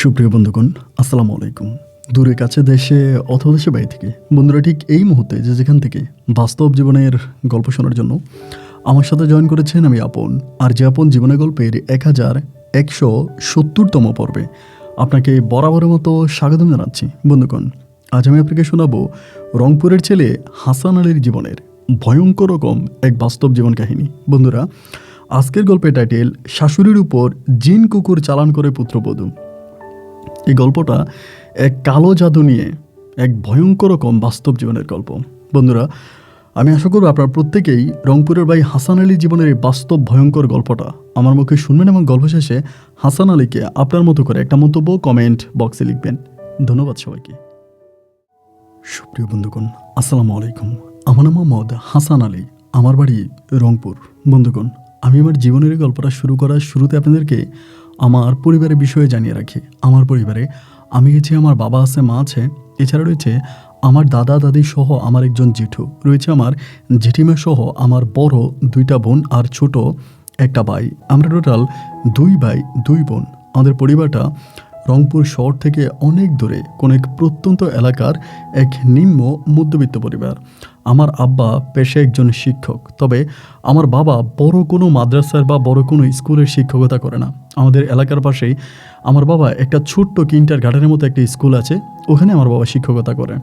সুপ্রিয় বন্ধুগণ, আসসালামু আলাইকুম। দূরে কাছে দেশে অথবা দেশে বাইরে থেকে বন্ধুরা ঠিক এই মুহূর্তে যে যেখান থেকে বাস্তব জীবনের গল্প শোনার জন্য আমার সাথে জয়েন করেছেন আমি আপন। আর যে আপন জীবনের গল্পের 1170তম পর্বে আপনাকে বরাবরের মতো স্বাগতম জানাচ্ছি। বন্ধুগণ, আজ আমি আপনাকে শোনাবো রংপুরের ছেলে হাসান আলীর জীবনের ভয়ঙ্কর রকম এক বাস্তব জীবন কাহিনী। বন্ধুরা, আজকের গল্পের টাইটেল শাশুড়ির উপর জিন কুকুর চালান করে পুত্রবধূ। এই গল্পটা এক কালো জাদু নিয়ে এক ভয়ঙ্কর রকম বাস্তব জীবনের গল্প। বন্ধুরা, আমি আশা করব আপনারা প্রত্যেকেই রংপুরের ভাই হাসান আলীর জীবনের এই বাস্তব ভয়ঙ্কর গল্পটা আমার মুখে শুনবেন এবং গল্প শেষে হাসান আলীকে আপনার মতো করে একটা মন্তব্য কমেন্ট বক্সে লিখবেন। ধন্যবাদ সবাইকে। সুপ্রিয় বন্ধুগণ, আসসালামু আলাইকুম। আমার নাম মোহাম্মদ হাসান আলী, আমার বাড়ি রংপুর। বন্ধুগণ, আমি আমার জীবনের এই গল্পটা শুরু করার শুরুতে আপনাদেরকে আমার পরিবারের বিষয়ে জানিয়ে রাখি। আমার পরিবারে আমি গেছি, আমার বাবা আছে, মা আছে, এছাড়া রয়েছে আমার দাদা দাদি সহ আমার একজন জেঠু রয়েছে, আমার জেঠিমা সহ আমার বড় দুইটা বোন আর ছোট একটা ভাই। আমরা টোটাল 2 ভাই 2 বোন। আমাদের পরিবারটা রংপুর শহর থেকে অনেক দূরে কোন এক প্রত্যন্ত এলাকার এক নিম্ন মধ্যবিত্ত পরিবার। আমার আব্বা পেশায় একজন শিক্ষক, তবে আমার বাবা বড় কোনো মাদ্রাসার বা বড় কোনো স্কুলের শিক্ষকতা করে না। আমাদের এলাকার পাশেই আমার বাবা একটা ছোট্ট কিন্টার গার্ডেনের মতো একটা স্কুল আছে, ওখানে আমার বাবা শিক্ষকতা করে।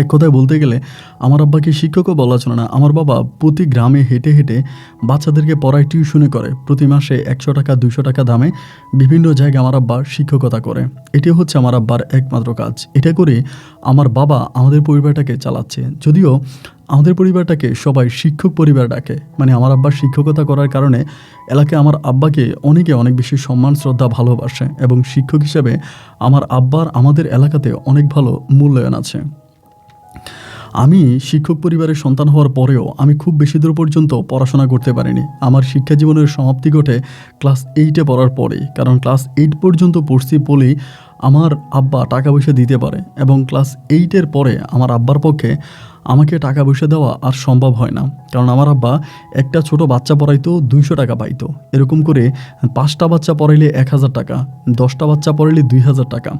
এক কথায় বলতে গেলে আমার আব্বাকে শিক্ষকও বলা চলে না। আমার বাবা প্রতি গ্রামে হেঁটে হেঁটে বাচ্চাদেরকে পড়ায়, টিউশনে করে। প্রতি মাসে 100 টাকা 200 টাকা দামে বিভিন্ন জায়গায় আমার আব্বা শিক্ষকতা করে। এটি হচ্ছে আমার আব্বার একমাত্র কাজ। এটা করে আমার বাবা আমাদের পরিবারটাকে চালাচ্ছে। যদিও আমাদের পরিবারটাকে সবাই শিক্ষক পরিবার ডাকে, মানে আমার আব্বার শিক্ষকতা করার কারণে এলাকায় আমার আব্বাকে অনেকে অনেক বেশি সম্মান শ্রদ্ধা ভালোবাসে এবং শিক্ষক হিসেবে আমার আব্বার আমাদের এলাকাতে অনেক ভালো মূল্যায়ন আছে। আমি শিক্ষক পরিবারের সন্তান হওয়ার পরেও আমি খুব বেশি দূর পর্যন্ত পড়াশোনা করতে পারিনি। আমার শিক্ষা জীবনের সমাপ্তি ঘটে ক্লাস 8-এ পড়ার পরেই, কারণ ক্লাস 8 পর্যন্ত পড়ছি বলেই আমার আব্বা টাকা পয়সা দিতে পারে, এবং ক্লাস 8-এর পরে আমার আব্বার পক্ষে আমাকে টাকা পয়সা দেওয়া আর সম্ভব হয় না। কারণ আমার আব্বা একটা ছোট বাচ্চা পড়াইতো 200 টাকা পাইতো। এরকম করে 5টা বাচ্চা পড়াইলে 1000 টাকা, 10টা বাচ্চা পড়াইলে 2000 টাকা।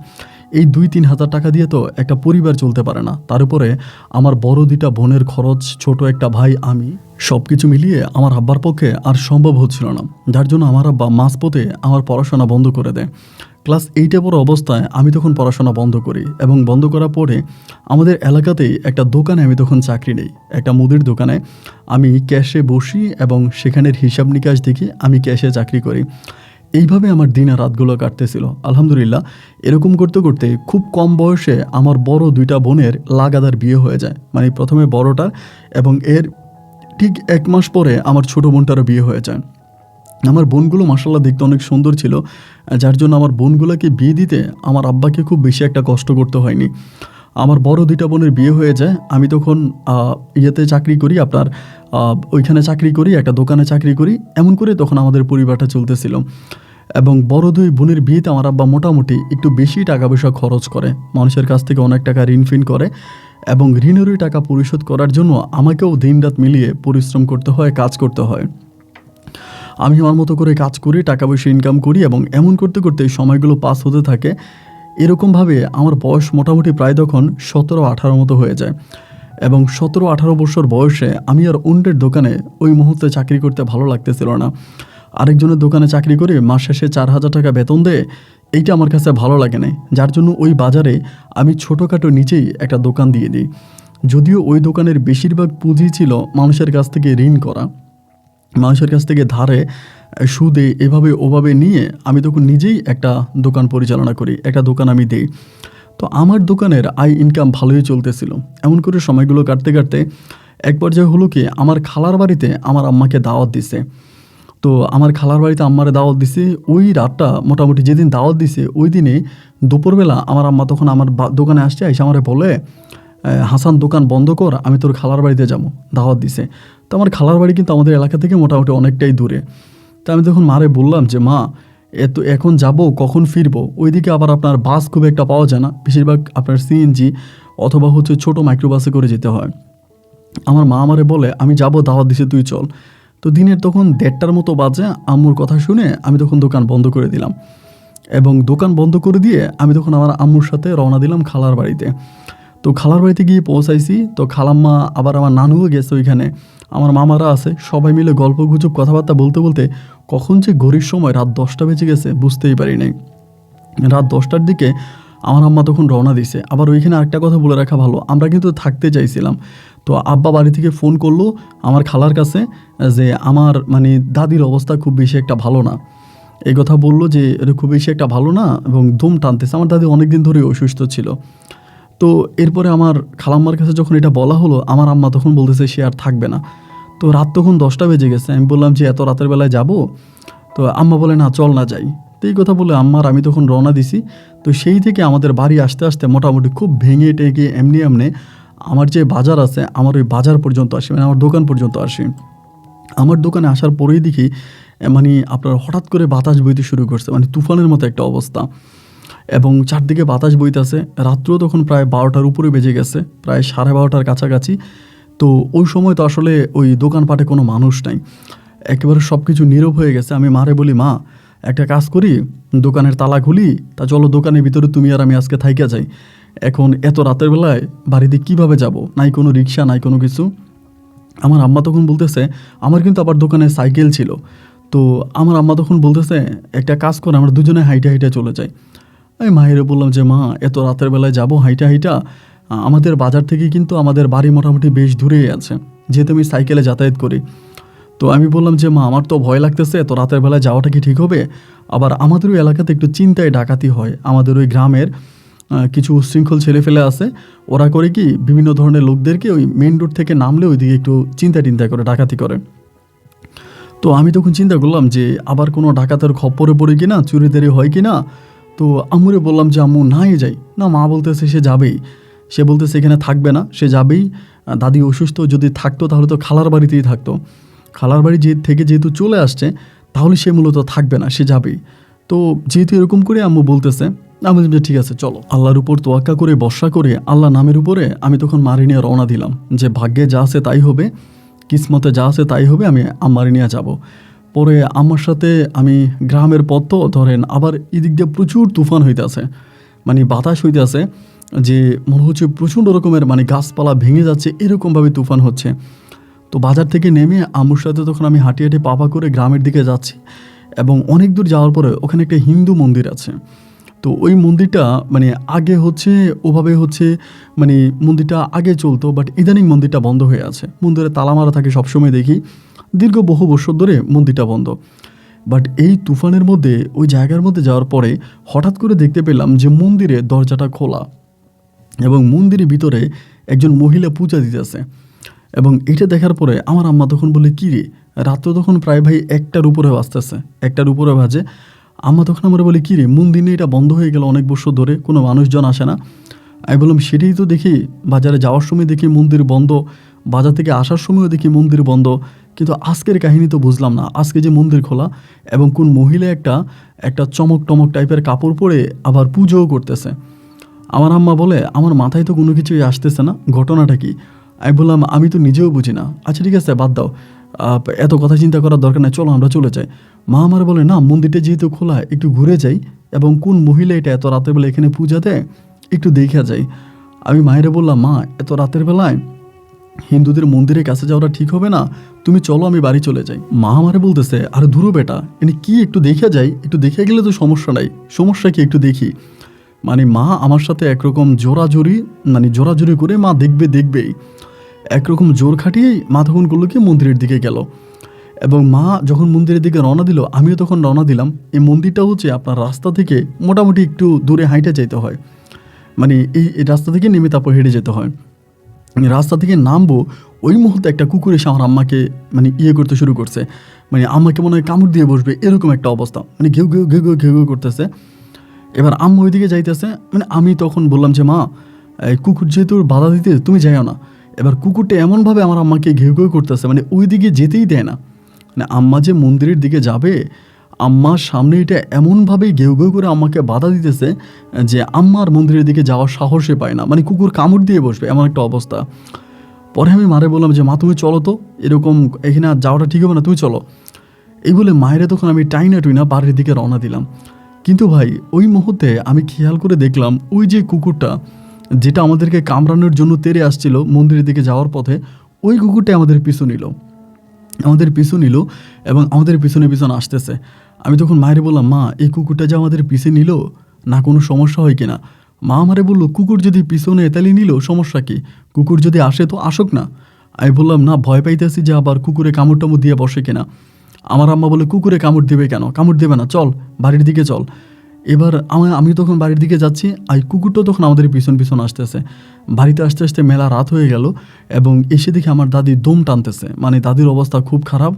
এই 2-3 হাজার টাকা দিয়ে তো একটা পরিবার চলতে পারে না। তার উপরে আমার বড় 2টা বোনের খরচ, ছোট একটা ভাই, আমি, সব কিছু মিলিয়ে আমার আব্বার পক্ষে আর সম্ভব হচ্ছিল না। যার জন্য আমার আব্বা মাঝপথে আমার পড়াশোনা বন্ধ করে দেয়। ক্লাস 8-এ পড়া অবস্থায় আমি তখন পড়াশোনা বন্ধ করি, এবং বন্ধ করার পরে আমাদের এলাকাতেই একটা দোকানে আমি তখন চাকরি নেই। একটা মুদির দোকানে আমি ক্যাশে বসি এবং সেখানের হিসাব নিকাশ দেখি, আমি ক্যাশে চাকরি করি। এইভাবে আমার দিন আর রাতগুলো কাটতেছিল। আলহামদুলিল্লাহ, এরকম করতে করতে খুব কম বয়সে আমার বড় 2টা বোনের লাগাতার বিয়ে হয়ে যায়। মানে প্রথমে বড়টার, এবং এর ঠিক 1 মাস পরে আমার ছোটো বোনটারও বিয়ে হয়ে যায়। আমার বোনগুলো মাশাআল্লাহ দেখতে অনেক সুন্দর ছিল, যার জন্য আমার বোনগুলোকে বিয়ে দিতে আমার আব্বাকে খুব বেশি একটা কষ্ট করতে হয়নি। আমার বড় 2টা বোনের বিয়ে হয়ে যায়। আমি তখন ইয়েতে চাকরি করি, আপনার ওইখানে চাকরি করি, একটা দোকানে চাকরি করি। এমন করে তখন আমাদের পরিবারটা চলতেছিল। এবং বড় 2 বোনের বিয়েতে আমার আব্বা মোটামুটি একটু বেশি টাকা পয়সা খরচ করে, মানুষের কাছ থেকে অনেক টাকা ঋণ ফিন করে, এবং ঋণেরই টাকা পরিশোধ করার জন্য আমাকেও দিনরাত মিলিয়ে পরিশ্রম করতে হয়, কাজ করতে হয়। আমি আমার মতো করে কাজ করি, টাকা পয়সা ইনকাম করি, এবং এমন করতে করতে সময়গুলো পাস হতে থাকে। এরকমভাবে আমার বয়স মোটামুটি প্রায় তখন 17-18 মতো হয়ে যায়। এবং 17-18 বছর বয়সে আমি আর অন্যের দোকানে ওই মুহূর্তে চাকরি করতে ভালো লাগতেছিল না। আরেকজনের দোকানে চাকরি করে মাস শেষে 4000 টাকা বেতন দেয়, এইটা আমার কাছে ভালো লাগে না। যার জন্য ওই বাজারে আমি ছোটোখাটো নিচেই একটা দোকান দিয়ে দিই। যদিও ওই দোকানের বেশিরভাগ পুঁজি ছিল মানুষের কাছ থেকে ঋণ করা, মানুষের কাছ থেকে ধারে সুদে এভাবে ওভাবে নিয়ে আমি তখন নিজেই একটা দোকান পরিচালনা করি, একটা দোকান আমি দিই। তো আমার দোকানের আয় ইনকাম ভালোই চলতেছিল। এমন করে সময়গুলো কাটতে কাটতে এক পর্যায়ে হলো কি, আমার খালার বাড়িতে আমার আম্মাকে দাওয়াত দিছে। তো আমার খালার বাড়িতে আম্মারে দাওয়াত দিছে। ওই রাতটা মোটামুটি যেদিন দাওয়াত দিছে ওই দিনে দুপুরবেলা আমার আম্মা তখন আমার দোকানে আসছে, এসে আমারে বলে, হাসান দোকান বন্ধ কর, আমি তোর খালার বাড়িতে যাবো, দাওয়াত দিছে। তো আমার খালার বাড়ি কিন্তু আমাদের এলাকা থেকে মোটামুটি অনেকটাই দূরে। তো আমি তখন মারে বললাম যে, মা এখন যাব, কখন ফিরবো? ওইদিকে আবার আপনার বাস খুব একটা পাওয়া যায় না, বেশিরভাগ আপনার সিএনজি অথবা হচ্ছে ছোটো মাইক্রোবাসে করে যেতে হয়। আমার মা আমারে বলে, আমি যাব, দাওয়াত দিছে, তুই চল। তো দিনের তখন 1:30টার মতো বাজে। আম্মুর কথা শুনে আমি তখন দোকান বন্ধ করে দিলাম। এবং দোকান বন্ধ করে দিয়ে আমি তখন আমার আম্মুর সাথে রওনা দিলাম খালার বাড়িতে। তো খালার বাড়িতে গিয়ে পৌঁছাইছি, তো খালাম্মা আবার আমার নানুও গেছে ওইখানে, আমার মামারা আছে, সবাই মিলে গল্প গুজব কথাবার্তা বলতে বলতে কখন যে ঘড়ির সময় রাত 10টা বেজে গেছে বুঝতেই পারি নাই। রাত 10টার দিকে আমার আম্মা তখন রওনা দিছে। আবার ওইখানে আরেকটা কথা বলে রাখা ভালো, আমরা কিন্তু থাকতে চাইছিলাম। তো আব্বা বাড়ি থেকে ফোন করলো আমার খালার কাছে যে আমার মানে দাদির অবস্থা খুব বেশি একটা ভালো না। এই কথা বললো যে এটা খুব বেশি একটা ভালো না এবং দম টানতেছে। আমার দাদি অনেক দিন ধরে অসুস্থ ছিল। তো এরপরে আমার খালাম্মার কাছে যখন এটা বলা হলো, আমার আম্মা তখন বলতেছে সে আর থাকবে না। তো রাত তখন 10টা বেজে গেছে। আমি বললাম যে এত রাতের বেলায় যাব? তো আম্মা বলে না চল না যাই। তো এই কথা বলে আম্মার আমি তখন রওনা দিছি। তো সেই থেকে আমাদের বাড়ি আসতে আসতে মোটামুটি খুব ভেঙে টেঙে এমনি এমনি আমার যে বাজার আছে আমার ওই বাজার পর্যন্ত আসি, মানে আমার দোকান পর্যন্ত আসি। আমার দোকানে আসার পরেই দেখি মানে আপনার হঠাৎ করে বাতাস বইতে শুরু করছে, মানে তুফানের মতো একটা অবস্থা, এবং চারদিকে বাতাস বইতেছে। রাত্রেও তখন প্রায় 12টার উপরে বেজে গেছে, প্রায় 12:30টার কাছাকাছি। তো ওই সময় তো আসলে ওই দোকানপাটে কোনো মানুষ নাই, একেবারে সব কিছু নীরব হয়ে গেছে। আমি মারে বলি, মা একটা কাজ করি, দোকানের তালা খুলি, তা চলো দোকানের ভিতরে তুমি আর আমি আজকে থাইকা যাই। এখন এত রাতের বেলায় বাড়িতে কিভাবে যাব, নাই কোনো রিক্সা নাই কোনো কিছু। আমার আম্মা তখন বলতেছে, আমার কিন্তু আবার দোকানে সাইকেল ছিল। তো আমার আম্মা তখন বলতেছে একটা কাজ করে আমরা দুজনে হাইটে হাইটে চলে যাই। আমি মায়ের বললাম যে মা এত রাতের বেলায় যাব হাইটা হাইটা, আমাদের বাজার থেকে কিন্তু আমাদের বাড়ি মোটামুটি বেশ দূরেই আছে, যেহেতু আমি সাইকেলে যাতায়াত করি। তো আমি বললাম যে মা আমার তো ভয় লাগতেছে, এত রাতের বেলায় যাওয়াটা কি ঠিক হবে? আবার আমাদের ওই এলাকাতে একটু চিন্তায় ডাকাতি হয়, আমাদের ওই গ্রামের কিছু উচ্ছৃঙ্খল ছেলেফেলে আছে, ওরা করে কি বিভিন্ন ধরনের লোকদেরকে ওই মেন রোড থেকে নামলে ওইদিকে একটু চিন্তা টিন্তা করে ডাকাতি করে। তো আমি তখন চিন্তা করলাম যে আবার কোনো ডাকাতের খপ্পরে পড়ে কিনা, চুরিদারি হয় কিনা। তো আম্মুরে বললাম যে আম্মু নাই যাই না, মা বলতেছে সে যাবেই, সে বলতেছে এখানে থাকবে না, সে যাবেই। দাদি অসুস্থ, যদি থাকতো তাহলে তো খালার বাড়িতেই থাকতো, খালার বাড়ি থেকে যেহেতু চলে আসছে তাহলে সে মূলত থাকবে না, সে যাবেই। তো যেহেতু এরকম করে আম্মু বলতেছে, আমি বললাম যে ঠিক আছে চলো। আল্লাহর উপর তোয়াক্কা করে বর্ষা করে আল্লাহ নামের উপরে আমি তখন মারি নিয়ে রওনা দিলাম, যে ভাগ্যে যা আছে তাই হবে, কিসমতে যা আছে তাই হবে, আমি আম্মারে নিয়ে যাব। পরে আম্মার সাথে আমি গ্রামের পথ তো ধরেন, আবার এদিক দিয়ে প্রচুর তুফান হইতেছে, মানে বাতাস হইতেছে, যে মনে হচ্ছে প্রচণ্ড রকমের মানে গাছপালা ভেঙে যাচ্ছে, এরকমভাবে তুফান হচ্ছে। তো বাজার থেকে নেমে আম্মুর সাথে তখন আমি হাঁটি হাঁটি পাপা করে গ্রামের দিকে যাচ্ছি, এবং অনেক দূর যাওয়ার পরে ওখানে একটা হিন্দু মন্দির আছে। তো ওই মন্দিরটা মানে আগে হচ্ছে ওভাবে হচ্ছে, মানে মন্দিরটা আগে চলতো, বাট ইদানিং মন্দিরটা বন্ধ হয়ে আছে, মন্দিরে তালা মারা থাকে সবসময় দেখি, দীর্ঘ বহু বছর ধরে মন্দিরটা বন্ধ। বাট এই তুফানের মধ্যে ওই জায়গার মধ্যে যাওয়ার পরে হঠাৎ করে দেখতে পেলাম যে মন্দিরে দরজাটা খোলা, এবং মন্দিরের ভিতরে একজন মহিলা পূজা দিতেছে। এবং এটা দেখার পরে আমার আম্মা তখন বলে, কী রে, রাত্র তখন প্রায় ভাই 1টার উপরে বাজতেছে, 1টার উপরে বাজে। আম্মা তখন আমরা বলি, কী রে, মন্দিরে এটা বন্ধ হয়ে গেল অনেক বছর ধরে, কোনো মানুষজন আসে না। আমি বললাম সেটাই তো দেখি, বাজারে যাওয়ার সময় দেখি মন্দির বন্ধ, বাজার থেকে আসার সময়ও দেখি মন্দির বন্ধ, কিন্তু আজকের কাহিনী তো বুঝলাম না, আজকে যে মন্দির খোলা এবং কোন মহিলা একটা চমক টমক টাইপের কাপড় পরে আবার পুজোও করতেছে। আমার আম্মা বলে, আমার মাথায় তো কোনো কিছুই আসতেছে না, ঘটনাটা কি? আমি বললাম আমি তো নিজেও বুঝি না। আচ্ছা ঠিক আছে বাদ দাও, এত কথা চিন্তা করার দরকার নেই, চলো আমরা চলে যাই। মা আমার বলে, না মন্দিরটা যেহেতু খোলা একটু ঘুরে যাই, এবং কোন মহিলা এটা এত রাতের বেলা এখানে পূজা দেয় একটু দেখা যাই। আমি মায়েরে বললাম, মা এত রাতের বেলায় হিন্দুদের মন্দিরের কাছে যাওয়াটা ঠিক হবে না, তুমি চলো আমি বাড়ি চলে যাই। মা আমারে বলতেছে, আরে দূরও বেটা, এনে কি একটু দেখা যাই, একটু দেখে গেলে তো সমস্যা নাই, সমস্যা কি একটু দেখি। মানে মা আমার সাথে একরকম জোরাজুরি করে মা দেখবেই একরকম জোর খাটিয়েই মা তখন করলো কি মন্দিরের দিকে গেল। এবং মা যখন মন্দিরের দিকে রওনা দিল আমিও তখন রওনা দিলাম। এই মন্দিরটা হচ্ছে আপনার রাস্তা থেকে মোটামুটি একটু দূরে হাইটে যেতে হয়, মানে এই রাস্তা থেকে নেমে তারপর হেঁটে যেতে হয়। রাস্তা থেকে নামবো ওই মুহূর্তে একটা কুকুর এসে আমার আম্মাকে মানে করতে শুরু করছে, মানে আম্মাকে মনে হয় কামড় দিয়ে বসবে এরকম একটা অবস্থা, মানে ঘেউ ঘেউ ঘেউ ঘেউ ঘেউ ঘেউ করতেছে। এবার আম্মা ওইদিকে যাইতেছে, মানে আমি তখন বললাম যে মা কুকুর যেহেতু বাধা দিতে তুমি যাইও না। এবার কুকুরটা এমনভাবে আমার আম্মাকে ঘেউ ঘেউ করতেছে, মানে ওই দিকে যেতেই দেয় না, মানে আম্মা যে মন্দিরের দিকে যাবে আম্মার সামনে এটা এমনভাবেই ঘেউ ঘেউ করে আম্মাকে বাধা দিতেছে যে আম্মার মন্দিরের দিকে যাওয়ার সাহসে পায় না, মানে কুকুর কামড় দিয়ে বসবে এমন একটা অবস্থা। পরে আমি মারে বললাম যে মা তুমি চলো তো, এরকম এখানে আর যাওয়াটা ঠিক হবে না, তুমি চলো। এই বলে মায়েরা তখন আমি টাইনা টুইনা বাড়ির দিকে রওনা দিলাম। কিন্তু ভাই ওই মুহূর্তে আমি খেয়াল করে দেখলাম ওই যে কুকুরটা যেটা আমাদেরকে কামড়ানোর জন্য তেড়ে আসছিল মন্দিরের দিকে যাওয়ার পথে, ওই কুকুরটাই আমাদের পিছু নিল, এবং আমাদের পিছনে পিছনে আসতেছে। আমি তখন মায়েরে বললাম, মা এই কুকুরটা যে আমাদের পিছে নিল, না কোনো সমস্যা হয় কিনা? মা আমারে বললো, কুকুর যদি পিছনে তাহলে নিল, সমস্যা কি? কুকুর যদি আসে তো আসুক না। আমি বললাম, না ভয় পাইতেছি যে আবার কুকুরে কামড় টামড় দিয়ে বসে কিনা। আমার আম্মা বলে, কুকুরে কামড় দেবে কেন? কামড় দেবে না, চল বাড়ির দিকে চল। এবার আমি তখন বাড়ির দিকে যাচ্ছি, আর কুকুরটাও তখন আমাদের পিছন পিছন আসতেছে। বাড়িতে আসতে আসতে মেলা রাত হয়ে গেল, এবং এসে দেখি আমার দাদি দম টানতেছে, মানে দাদির অবস্থা খুব খারাপ।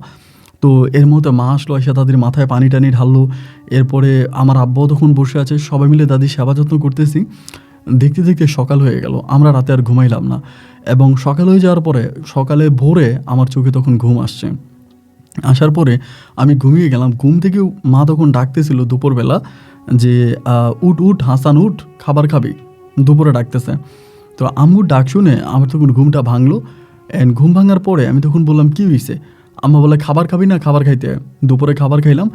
তো এর মধ্যে মা আসলো, এসে দাদির মাথায় পানি টানি ঢাললো। এরপরে আমার আব্বাও তখন বসে আছে, সবাই মিলে দাদির সেবা যত্ন করতেছি। দেখতে দেখতে সকাল হয়ে গেল, আমরা রাতে আর ঘুমাইলাম না। এবং সকাল হয়ে যাওয়ার পরে সকালে ভোরে আমার চোখে তখন ঘুম আসছে। আসার পরে আমি ঘুমিয়ে গেলাম। ঘুম থেকে মা তখন ডাকতেছিল দুপুরবেলা যে উঠ উঠ হাসান উঠ, খাবার খাবি, দুপুরে ডাকতেছে। তো আম্মুর ডাক শুনে আমার তখন ঘুমটা ভাঙলো। অ্যান্ড ঘুম ভাঙার পরে আমি তখন বললাম, কী হয়েছে? আম্মা বলে, খাবার খাবি না? খাবার খাইতে। দুপুরে খাবার খাইলাম,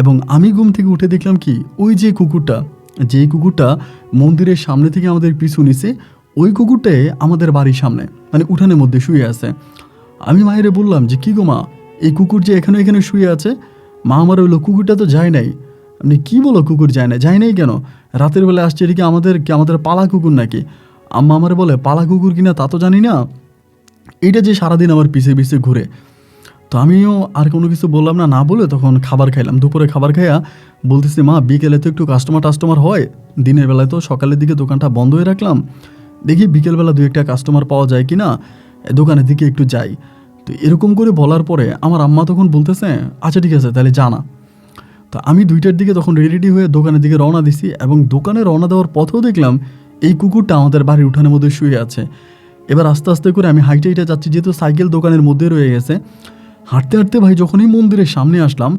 এবং আমি ঘুম থেকে উঠে দেখলাম কি, ওই যে কুকুরটা, যেই কুকুরটা মন্দিরের সামনে থেকে আমাদের পিছু নিছে, ওই কুকুরটাই আমাদের বাড়ির সামনে, মানে উঠানের মধ্যে শুয়ে আছে। আমি মায়েরে বললাম যে, কী গো মা, এই কুকুর যে এখানে শুয়ে আছে? মা আমার হইলো, কুকুরটা তো যায় নাই। আপনি কী বলো, কুকুর যায় না? যায় নাই কেন? রাতের বেলা আসছে, এটা কি আমাদের পালা কুকুর নাকি? আম্মা আমার বলে, পালা কুকুর কিনা তা তো জানি না, এইটা যে সারাদিন আমার পিছে পিছে ঘুরে। তো আমিও আর কোনো কিছু বললাম না, না বলে তখন খাবার খাইলাম। দুপুরে খাবার খাইয়া বলতেছি, মা বিকেলে তো একটু কাস্টমার হয়, দিনের বেলায় তো সকালের দিকে দোকানটা বন্ধ হয়ে রাখলাম, দেখি বিকেলবেলা দু একটা কাস্টমার পাওয়া যায় কি না, দোকানের দিকে একটু যাই। তো এরকম করে বলার পরে আমার আম্মা তখন বলতেছে, আচ্ছা ঠিক আছে তাহলে জানা। তো আমি 2টার দিকে তখন রেডি হয়ে দোকানের দিকে রওনা দিছি, এবং দোকানে রওনা দেওয়ার পথেও দেখলাম এই কুকুরটা আমাদের বাড়ির উঠানের মধ্যে শুয়ে আছে। এবার আস্তে আস্তে করে আমি হাইটে যাচ্ছি, যেহেতু সাইকেল দোকানের মধ্যে রয়ে গেছে। হাঁটতে হাঁটতে ভাই যখনই মন্দিরের সামনে আসলাম,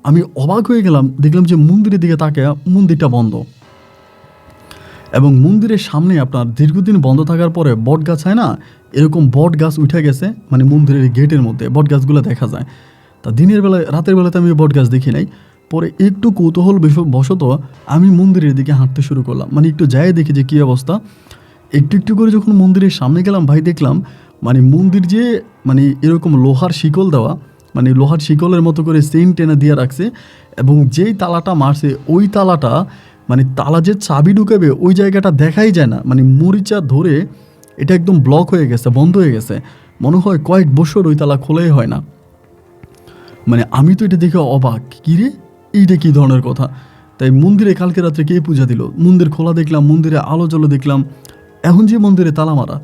আমি অবাক হয়ে গেলাম, দেখলাম যে মন্দিরের দিকে তাকে মন্দিরটা বন্ধ, এবং মন্দিরের সামনে আপনার দীর্ঘদিন বন্ধ থাকার পরে বট গাছ হয় না, এরকম বট গাছ উঠে গেছে, মানে মন্দিরের গেটের মধ্যে বট গাছগুলো দেখা যায়। তা দিনের বেলায়, রাতের বেলাতে আমি বট গাছ দেখি নাই। পরে একটু কৌতূহল বশত আমি মন্দিরের দিকে হাঁটতে শুরু করলাম, মানে একটু যাই দেখি যে কী অবস্থা। একটু একটু করে যখন মন্দিরের সামনে গেলাম ভাই, দেখলাম মানে মন্দির যে মানে এরকম লোহার শিকল দেওয়া, মানে লোহার শিকলের মতো করে চেইন টেনে দিয়ে রাখছে, এবং যেই তালাটা মারছে ওই তালাটা, মানে তালা যে চাবি ঢুকাবে ওই জায়গাটা দেখাই যায় না, মানে মরিচা ধরে এটা একদম ব্লক হয়ে গেছে, বন্ধ হয়ে গেছে। মনে হয় কয়েক বছর ওই তালা খোলাই হয় না। মানে আমি তো এটা দেখে অবাক, কী রে, এইটা কী ধরনের কথা? তাই মন্দিরে কালকে রাত্রে কে পূজা দিল? মন্দির খোলা দেখলাম, মন্দিরে আলো জ্বলো দেখলাম, এখন যে মন্দিরে তালা মারা।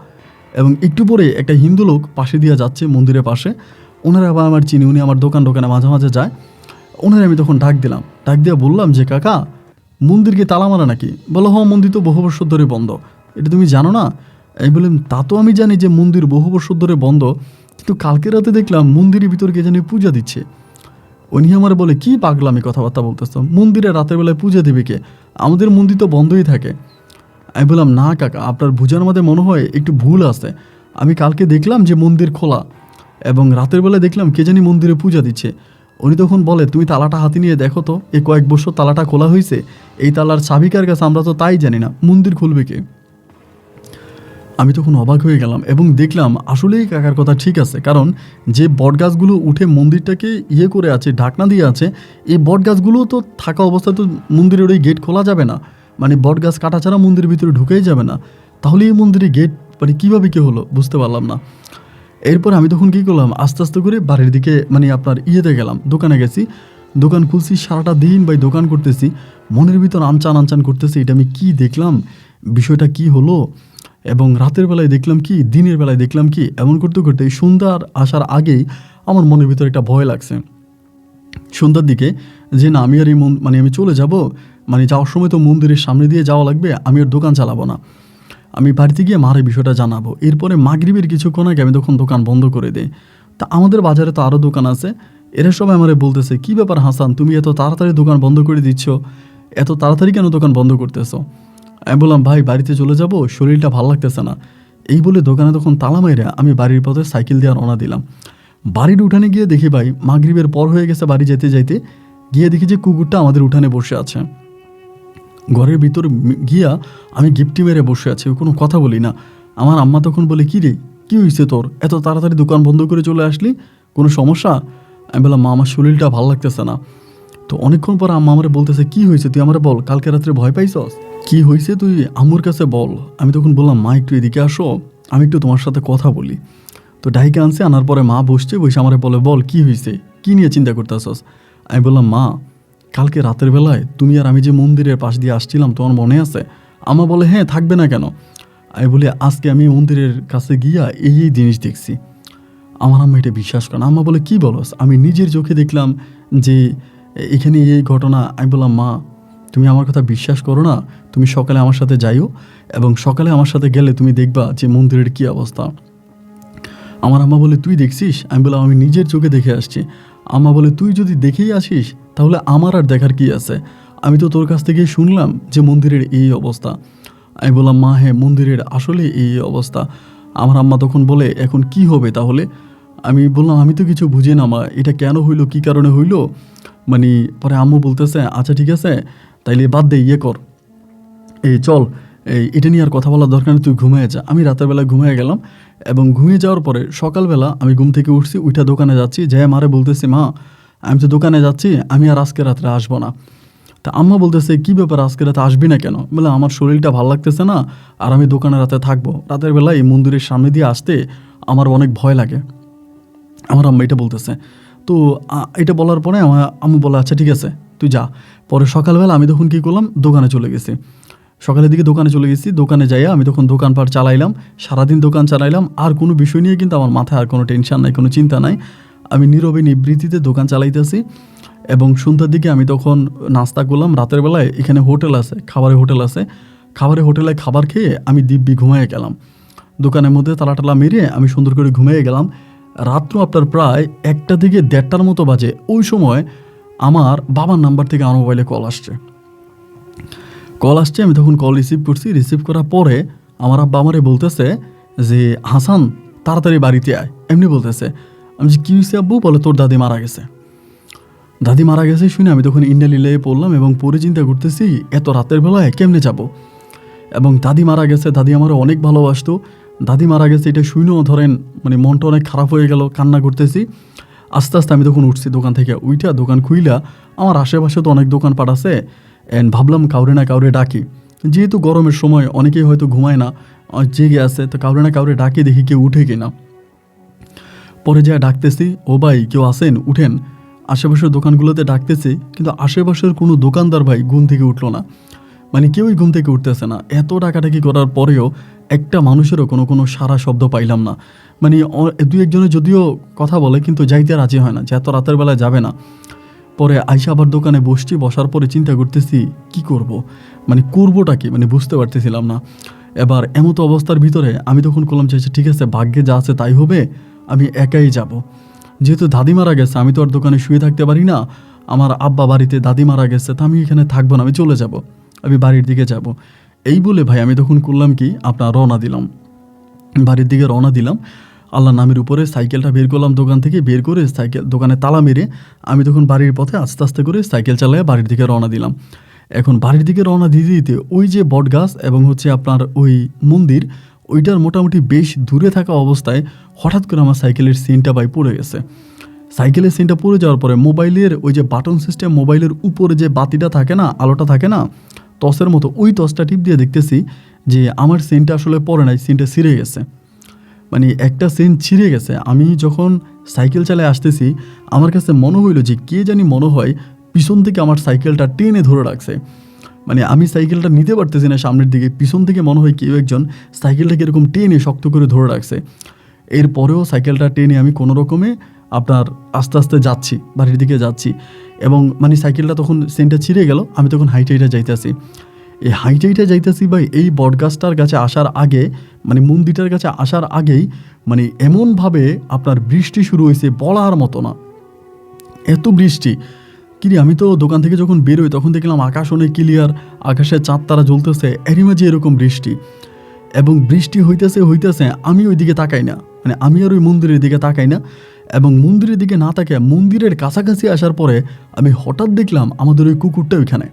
এবং একটু পরে একটা হিন্দু লোক পাশে দিয়ে যাচ্ছে মন্দিরের পাশে, ওনারা আবার আমার চিনি, উনি আমার দোকানে মাঝে মাঝে যায়। ওনারা আমি তখন ডাক দিলাম, ডাক দিয়ে বললাম যে, কাকা মন্দিরকে তালা মারা নাকি? বলো, হ, মন্দির তো বহু বছর ধরে বন্ধ, এটা তুমি জানো না? আমি বললাম, তা তো আমি জানি যে মন্দির বহু বছর ধরে বন্ধ, কিন্তু কালকে রাতে দেখলাম মন্দিরের ভিতর কে জানি পূজা দিচ্ছে। উনি আমার বলে, কি পাগলামি কথাবার্তা বলতেছো, মন্দিরে রাতের বেলায় পূজা দেবে কে? আমাদের মন্দির তো বন্ধই থাকে। আমি বললাম, না কাকা, আপনার বুঝার মধ্যে মনে হয় একটু ভুল আছে। আমি কালকে দেখলাম যে মন্দির খোলা, এবং রাতের বেলায় দেখলাম কে জানি মন্দিরে পূজা দিচ্ছে। উনি তখন বলে, তুমি তালাটা হাতে নিয়ে দেখো তো, এই কয়েক বছর তালাটা খোলা হয়েছে, এই তালার চাবিকার কাছে, আমরা তো তাই জানি না, মন্দির খুলবে কে? আমি তখন অবাক হয়ে গেলাম, এবং দেখলাম আসলেই কাকার কথা ঠিক আছে, কারণ যে বটগাছগুলো উঠে মন্দিরটাকে করে আছে, ঢাকনা দিয়ে আছে, এই বটগাছগুলো তো থাকা অবস্থায় তো মন্দিরের ওই গেট খোলা যাবে না, মানে বটগাছ কাটা ছাড়া মন্দিরের ভিতরে ঢুকেই যাবে না। তাহলে এই মন্দিরে গেট মানে কীভাবে কী হলো বুঝতে পারলাম না। এরপর আমি তখন কী করলাম, আস্তে আস্তে করে বাড়ির দিকে, মানে আপনার গেলাম, দোকানে গেছি, দোকান খুলছি, সারাটা দিন ভাই দোকান করতেছি, মনের ভিতর আনচান করতেছি, এটা আমি কি দেখলাম, বিষয়টা কি হলো, এবং রাতের বেলায় দেখলাম কি, দিনের বেলায় দেখলাম কি, এমন করতে করতে সন্ধ্যার আসার আগেই আমার মনের ভিতরে একটা ভয় লাগছে সন্ধ্যার দিকে, যে না আমি আর মানে আমি চলে যাব, মানে যাওয়ার সময় তো মন্দিরের সামনে দিয়ে যাওয়া লাগবে, আমি আর দোকান চালাবো না, আমি বাড়িতে গিয়ে মার এই বিষয়টা জানাবো। এরপরে মাগরিবের কিছুক্ষণ আগে আমি তখন দোকান বন্ধ করে দিই। তা আমাদের বাজারে তো আরও দোকান আছে, এরা সবাই আমারে বলতেছে, কি ব্যাপার হাসান, তুমি এত তাড়াতাড়ি দোকান বন্ধ করে দিচ্ছ, এত তাড়াতাড়ি কেন দোকান বন্ধ করতেছো? আমি বললাম, ভাই বাড়িতে চলে যাব, শরীরটা ভালো লাগতেছে না। এই বলে দোকানে তখন তালা মাইরা আমি বাড়ির পথে সাইকেল দিয়ে রওনা দিলাম। বাড়ির উঠানে গিয়ে দেখি ভাই মাগরিবের পর হয়ে গেছে, বাড়ি যেতে যাইতে গিয়ে দেখি যে কুকুরটা আমাদের উঠানে বসে আছে। ঘরের ভিতর গিয়া আমি গিফটি মেরে বসে আছি, কোনো কথা বলি না। আমার আম্মা তখন বলে, কী রে, কী হয়েছে তোর, এত তাড়াতাড়ি দোকান বন্ধ করে চলে আসলি, কোনো সমস্যা? আমি বললাম, মা আমার শরীরটা ভালো লাগতেছে না। তো অনেকক্ষণ পর আম্মা আমারে বলতেছে, কী হয়েছে তুই আমারে বল, কালকে রাত্রে ভয় পাইছস, কী হয়েছে তুই আম্মুর কাছে বল। আমি তখন বললাম, মা একটু এদিকে আসো, আমি একটু তোমার সাথে কথা বলি। তো ডাইকে আনছে, আনার পরে মা বসছে, বসে আমারে বলে, বল কী হয়েছে, কী নিয়ে চিন্তা করতেছস? আমি বললাম, মা কালকে রাতের বেলায় তুমি আর আমি যে মন্দিরের পাশ দিয়ে আসছিলাম, তোমার মনে আছে? আম্মা বলে, হ্যাঁ থাকবে না কেন। আমি বলি, আজকে আমি মন্দিরের কাছে গিয়া এই জিনিস দেখছি। আমার আম্মা এটা বিশ্বাস করে না। আম্মা বলে, কী বলস? আমি নিজের চোখে দেখলাম যে এখানে এই ঘটনা। আমি বললাম, মা তুমি আমার কথা বিশ্বাস করো না, তুমি সকালে আমার সাথে যাইও, এবং সকালে আমার সাথে গেলে তুমি দেখবা যে মন্দিরের কী অবস্থা। আমার আম্মা বলে, তুই দেখছিস? আমি বললাম, আমি নিজের চোখে দেখে আসছি। আম্মা বলে, তুই যদি দেখেই আসিস তাহলে আমার আর দেখার কি আছে? আমি তো তোর কাছ থেকেই শুনলাম যে মন্দিরের এই অবস্থা। আমি বললাম, মা হ্যাঁ মন্দিরের আসলে এই অবস্থা। আমার আম্মা তখন বলে, এখন কি হবে তাহলে? আমি বললাম, আমি তো কিছু বুঝি না মা, এটা কেন হইলো, কী কারণে হইলো। মানে পরে আম্মু বলতেছে, আচ্ছা ঠিক আছে তাইলে বাদ দে, ইয়ে কর, এই চল, এটা নিয়ে আর কথা বলার দরকার নেই, তুই ঘুমিয়ে যা। আমি রাতের বেলা ঘুমিয়ে গেলাম, এবং ঘুমিয়ে যাওয়ার পরে সকালবেলা আমি ঘুম থেকে উঠছি, উঠা দোকানে যাচ্ছি, যাই মারে বলতেছি, মা আমি তো দোকানে যাচ্ছি, আমি আর আজকে রাত্রে আসবো না। তা আম্মা বলতেছে, কী ব্যাপার, আজকে রাতে আসবি না কেন? বলে, আমার শরীরটা ভালো লাগতেছে না, আর আমি দোকানে রাতে থাকবো, রাতের বেলা এই মন্দিরের সামনে দিয়ে আসতে আমার অনেক ভয় লাগে। আমার আম্মা এটা বলতেছে। তো এটা বলার পরে আমার আম্মু বলে, আচ্ছা ঠিক আছে তুই যা। পরে সকালবেলা আমি তখন কী করলাম, দোকানে চলে গেছি। সকালের দিকে দোকানে চলে গেছি, দোকানে যাইয়া আমি তখন দোকানপাট চালাইলাম, সারাদিন দোকান চালাইলাম, আর কোনো বিষয় নিয়ে কিন্তু আমার মাথায় আর কোনো টেনশন নাই, কোনো চিন্তা নাই। আমি নীরবে নিবৃত্তিতে দোকান চালাইতেছি, এবং সন্ধ্যার দিকে আমি তখন নাস্তা করলাম। রাতের বেলায় এখানে হোটেল আছে, খাবারের হোটেল আছে, খাবারের হোটেলে খাবার খেয়ে আমি দিব্যি ঘুমিয়ে গেলাম। দোকানের মধ্যে তালা টালা মেরে আমি সুন্দর করে ঘুমিয়ে গেলাম। রাত্র আপনার প্রায় 1টা থেকে 1:30টার মতো বাজে। ওই সময় আমার বাবার নাম্বার থেকে আমার মোবাইলে কল আসছে। আমি তখন কল রিসিভ করছি। রিসিভ করার পরে আমার আব্বা আমারে বলতেছে যে, হাসান তাড়াতাড়ি বাড়িতে আয়, এমনি বলতেছে। আমি যে, কী হয়েছে আব্বু? বলে, তোর দাদি মারা গেছে। দাদি মারা গেছে শুনে আমি তখন ইন্নালিল্লাহি পড়লাম, এবং পরে চিন্তা করতেছি এত রাতের বেলায় কেমনে যাব। এবং দাদি মারা গেছে, দাদি আমার অনেক ভালোবাসতো, দাদি মারা গেছে এটা শুনেও ধরেন মানে মনটা অনেক খারাপ হয়ে গেল, কান্না করতেছি। আস্তে আস্তে আমি তখন উঠছি দোকান থেকে, উইঠা দোকান খুইলা, আমার আশেপাশে তো অনেক দোকানপাট আছে, অ্যান্ড ভাবলাম কাউরে না কাউরে ডাকি, যেহেতু গরমের সময় অনেকেই হয়তো ঘুমায় না, জেগে আছে, তো কাউরে না কাউরে ডাকি, দেখি কেউ উঠে কিনা। পরে যা ডাকতেছি, ও ভাই কেউ আসেন, উঠেন। আশেপাশের দোকানগুলোতে ডাকতেছি, কিন্তু আশেপাশের কোনো দোকানদার ভাই ঘুম থেকে উঠলো না, মানে কেউই ঘুম থেকে উঠতেছে না। এত ডাকাডাকি করার পরেও একটা মানুষেরও কোনো সারা শব্দ পাইলাম না। মানে দু একজনে যদিও কথা বলে, কিন্তু যাইতে রাজি হয় না, যে এত রাতের বেলায় যাবে না। পরে আইসা আবার দোকানে বসছি, বসার পরে চিন্তা করতেছি কি করব, মানে করবোটা কি, মানে বুঝতে পারতেছিলাম না। এবার এমতো অবস্থার ভিতরে আমি তখন করলাম যে, ঠিক আছে ভাগ্যে যা আছে তাই হবে, আমি একাই যাব। যেহেতু দাদি মারা গেছে, আমি তো আর দোকানে শুয়ে থাকতে পারি না, আমার আব্বা বাড়িতে, দাদি মারা গেছে, তো আমি এখানে থাকবো না, আমি চলে যাব, আমি বাড়ির দিকে যাব। এই বলে ভাই আমি তখন করলাম কি, আপনার রওনা দিলাম, বাড়ির দিকে রওনা দিলাম। আল্লাহর নামের উপরে সাইকেলটা বের করলাম দোকান থেকে, বের করে সাইকেল দোকানে তালা মেরে আমি তখন বাড়ির পথে আস্তে আস্তে করে সাইকেল চালিয়ে বাড়ির দিকে রওনা দিলাম। এখন বাড়ির দিকে রওনা দিতে দিতে ওই যে বট গাছ এবং হচ্ছে আপনার ওই মন্দির, ওইটার মোটামুটি বেশ দূরে থাকা অবস্থায় হঠাৎ করে আমার সাইকেলের চেইনটা ভাই পড়ে গেছে। সাইকেলের চেইনটা পড়ে যাওয়ার পরে মোবাইলের ওই যে বাটন সিস্টেম, মোবাইলের উপরে যে বাতিটা থাকে না, আলোটা থাকে না টসের মতো, ওই টসটা টিপ দিয়ে দেখতেছি যে আমার চেইনটা আসলে পড়ে নাই, চেইনটা ছিঁড়ে গেছে। মানে একটা চেইন ছিঁড়ে গেছে। আমি যখন সাইকেল চালায় আসতেছি, আমার কাছে মনে হইলো যে কে জানি মনে হয় পিছন থেকে আমার সাইকেলটা টেনে ধরে রাখছে। মানে আমি সাইকেলটা নিতে পারতেছি না সামনের দিকে, পিছন থেকে মনে হয় কেউ একজন সাইকেলটাকে এরকম টেনে শক্ত করে ধরে রাখছে। এরপরেও সাইকেলটা টেনে আমি কোনো রকমে আপনার আস্তে আস্তে যাচ্ছি, বাড়ির দিকে যাচ্ছি, এবং মানে সাইকেলটা তখন চেইনটা ছিঁড়ে গেল। আমি তখন হাইটাইটা যাইতেছি, এই হাইটাইটা যাইতেছি ভাই, এই বটগাছটার কাছে আসার আগে, মানে মন্দিরটার কাছে আসার আগেই মানে এমনভাবে আপনার বৃষ্টি শুরু হয়েছে বলার মতো না, এত বৃষ্টি। কিরে আমি তো দোকান থেকে যখন বেরোই তখন দেখলাম আকাশ অনেক ক্লিয়ার, আকাশে চাঁদ তারা জ্বলতেছে, এরই মাঝে এরকম বৃষ্টি, এবং বৃষ্টি হইতেছে আমি ওই দিকে তাকাই না, মানে আমি আর ওই মন্দিরের দিকে তাকাই না, এবং মন্দিরের দিকে না তাকায় মন্দিরের কাছাকাছি আসার পরে আমি হঠাৎ দেখলাম আমাদের ওই কুকুরটা ওইখানে,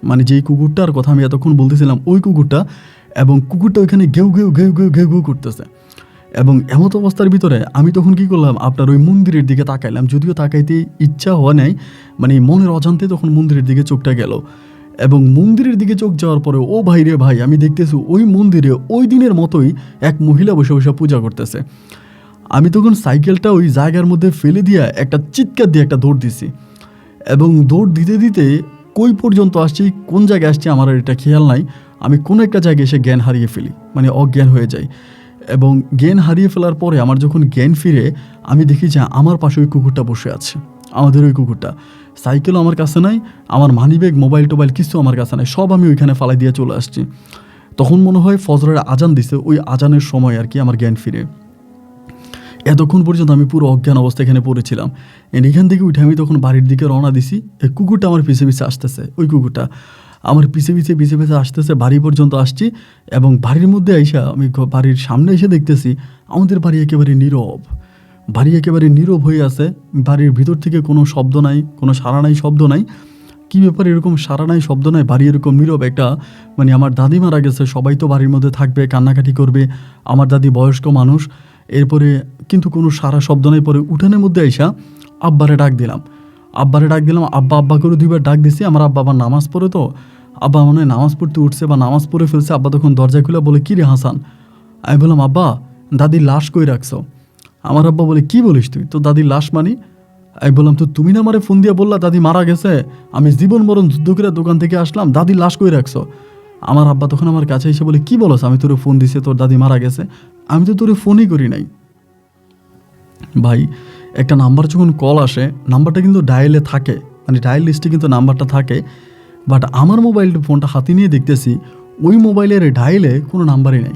মানে যেই কুকুরটার কথা আমি এতক্ষণ বলতেছিলাম ওই কুকুরটা, এবং কুকুরটা ওইখানে ঘেউ ঘেউ ঘেউ ঘেউ ঘেউ ঘেউ করতেছে। এবং এমত অবস্থার ভিতরে আমি তখন কি করলাম, আপনার ওই মন্দিরের দিকে তাকাইলাম, যদিও তাকাইতে ইচ্ছা হওয়া নাই, মানে মনের অজান্তে তখন মন্দিরের দিকে চোখটা গেল। এবং মন্দিরের দিকে চোখ যাওয়ার পরে ও ভাই রে ভাই, আমি দেখতেছি ওই মন্দিরে ওই দিনের মতোই এক মহিলা বসে বসে পূজা করতেছে। আমি তখন সাইকেলটা ওই জায়গার মধ্যে ফেলে দিয়া একটা চিৎকার দিয়ে একটা দৌড় দিছি, এবং দৌড় দিতে দিতে কই পর্যন্ত আসছি, কোন জায়গায় আসছি আমার আর এটা খেয়াল নাই। আমি কোনো একটা জায়গায় এসে জ্ঞান হারিয়ে ফেলি, মানে অজ্ঞান হয়ে যাই। এবং জ্ঞান হারিয়ে ফেলার পরে আমার যখন জ্ঞান ফিরে, আমি দেখি যে আমার পাশে ওই কুকুরটা বসে আছে, আমাদের ওই কুকুরটা। সাইকেলও আমার কাছে নাই, আমার মানিব্যাগ মোবাইল টোবাইল কিছু আমার কাছে নাই, সব আমি ওইখানে ফালাই দিয়ে চলে আসছি। তখন মনে হয় ফজরের আজান দিছে, ওই আজানের সময় আর কি আমার জ্ঞান ফিরে। এতক্ষণ পর্যন্ত আমি পুরো অজ্ঞান অবস্থায় এখানে পড়েছিলাম। এখান থেকে উঠে আমি তখন বাড়ির দিকে রওনা দিছি। এই কুকুরটা আমার পিছে পিছে আসতেছে, ওই কুকুরটা আমার পিছে পিছে আসতেছে, বাড়ি পর্যন্ত আসছি। এবং বাড়ির মধ্যে আইসা আমি বাড়ির সামনে এসে দেখতেছি আমাদের বাড়ি একেবারে নীরব, বাড়ি একেবারে নীরব হয়ে আছে। বাড়ির ভিতর থেকে কোনো শব্দ নাই, কোনো সাড়া নাই, শব্দ নাই। কী ব্যাপার এরকম সাড়া নাই, শব্দ নাই, বাড়ি এরকম নীরব? একটা মানে আমার দাদি মারা গেছে, সবাই তো বাড়ির মধ্যে থাকবে, কান্নাকাটি করবে, আমার দাদি বয়স্ক মানুষ। এরপরে কিন্তু কোনো সারা শব্দ নেই। পরে উঠানের মধ্যে আইসা আব্বারে ডাক দিলাম, আব্বা আব্বা করে দুইবার ডাক দিছি। আমার আব্বা আবার নামাজ পড়ে, তো আব্বা মনে হয় নামাজ পড়তে উঠছে বা নামাজ পড়ে ফেলছে। আব্বা তখন দরজা খুলে বলে, কী রে হাসান? আমি বললাম, আব্বা দাদির লাশ কই রাখছো? আমার আব্বা বলে, কি বলিস তুই? তো দাদির লাশ মানি? আমি বললাম, তো তুমি না আমারে ফোন দিয়ে বললা দাদি মারা গেছে, আমি জীবন মরণ যুদ্ধ করে দোকান থেকে আসলাম, দাদির লাশ কই রাখছো? আমার আব্বা তখন আমার কাছে এসে বলে, কি বলছ? আমি তোরে ফোন দিছি, তোর দাদি মারা গেছে। আমি তো তোরে ফোনই করি নাই। ভাই, একটা নাম্বার যখন কল আসে, নাম্বারটা কিন্তু ডায়ালে থাকে, মানে ডায়াল লিস্টে কিন্তু নাম্বারটা থাকে। বাট আমার মোবাইল ফোনটা হাতে নিয়ে দেখতেছি ওই মোবাইলের ডায়ালে কোনো নাম্বারই নেই।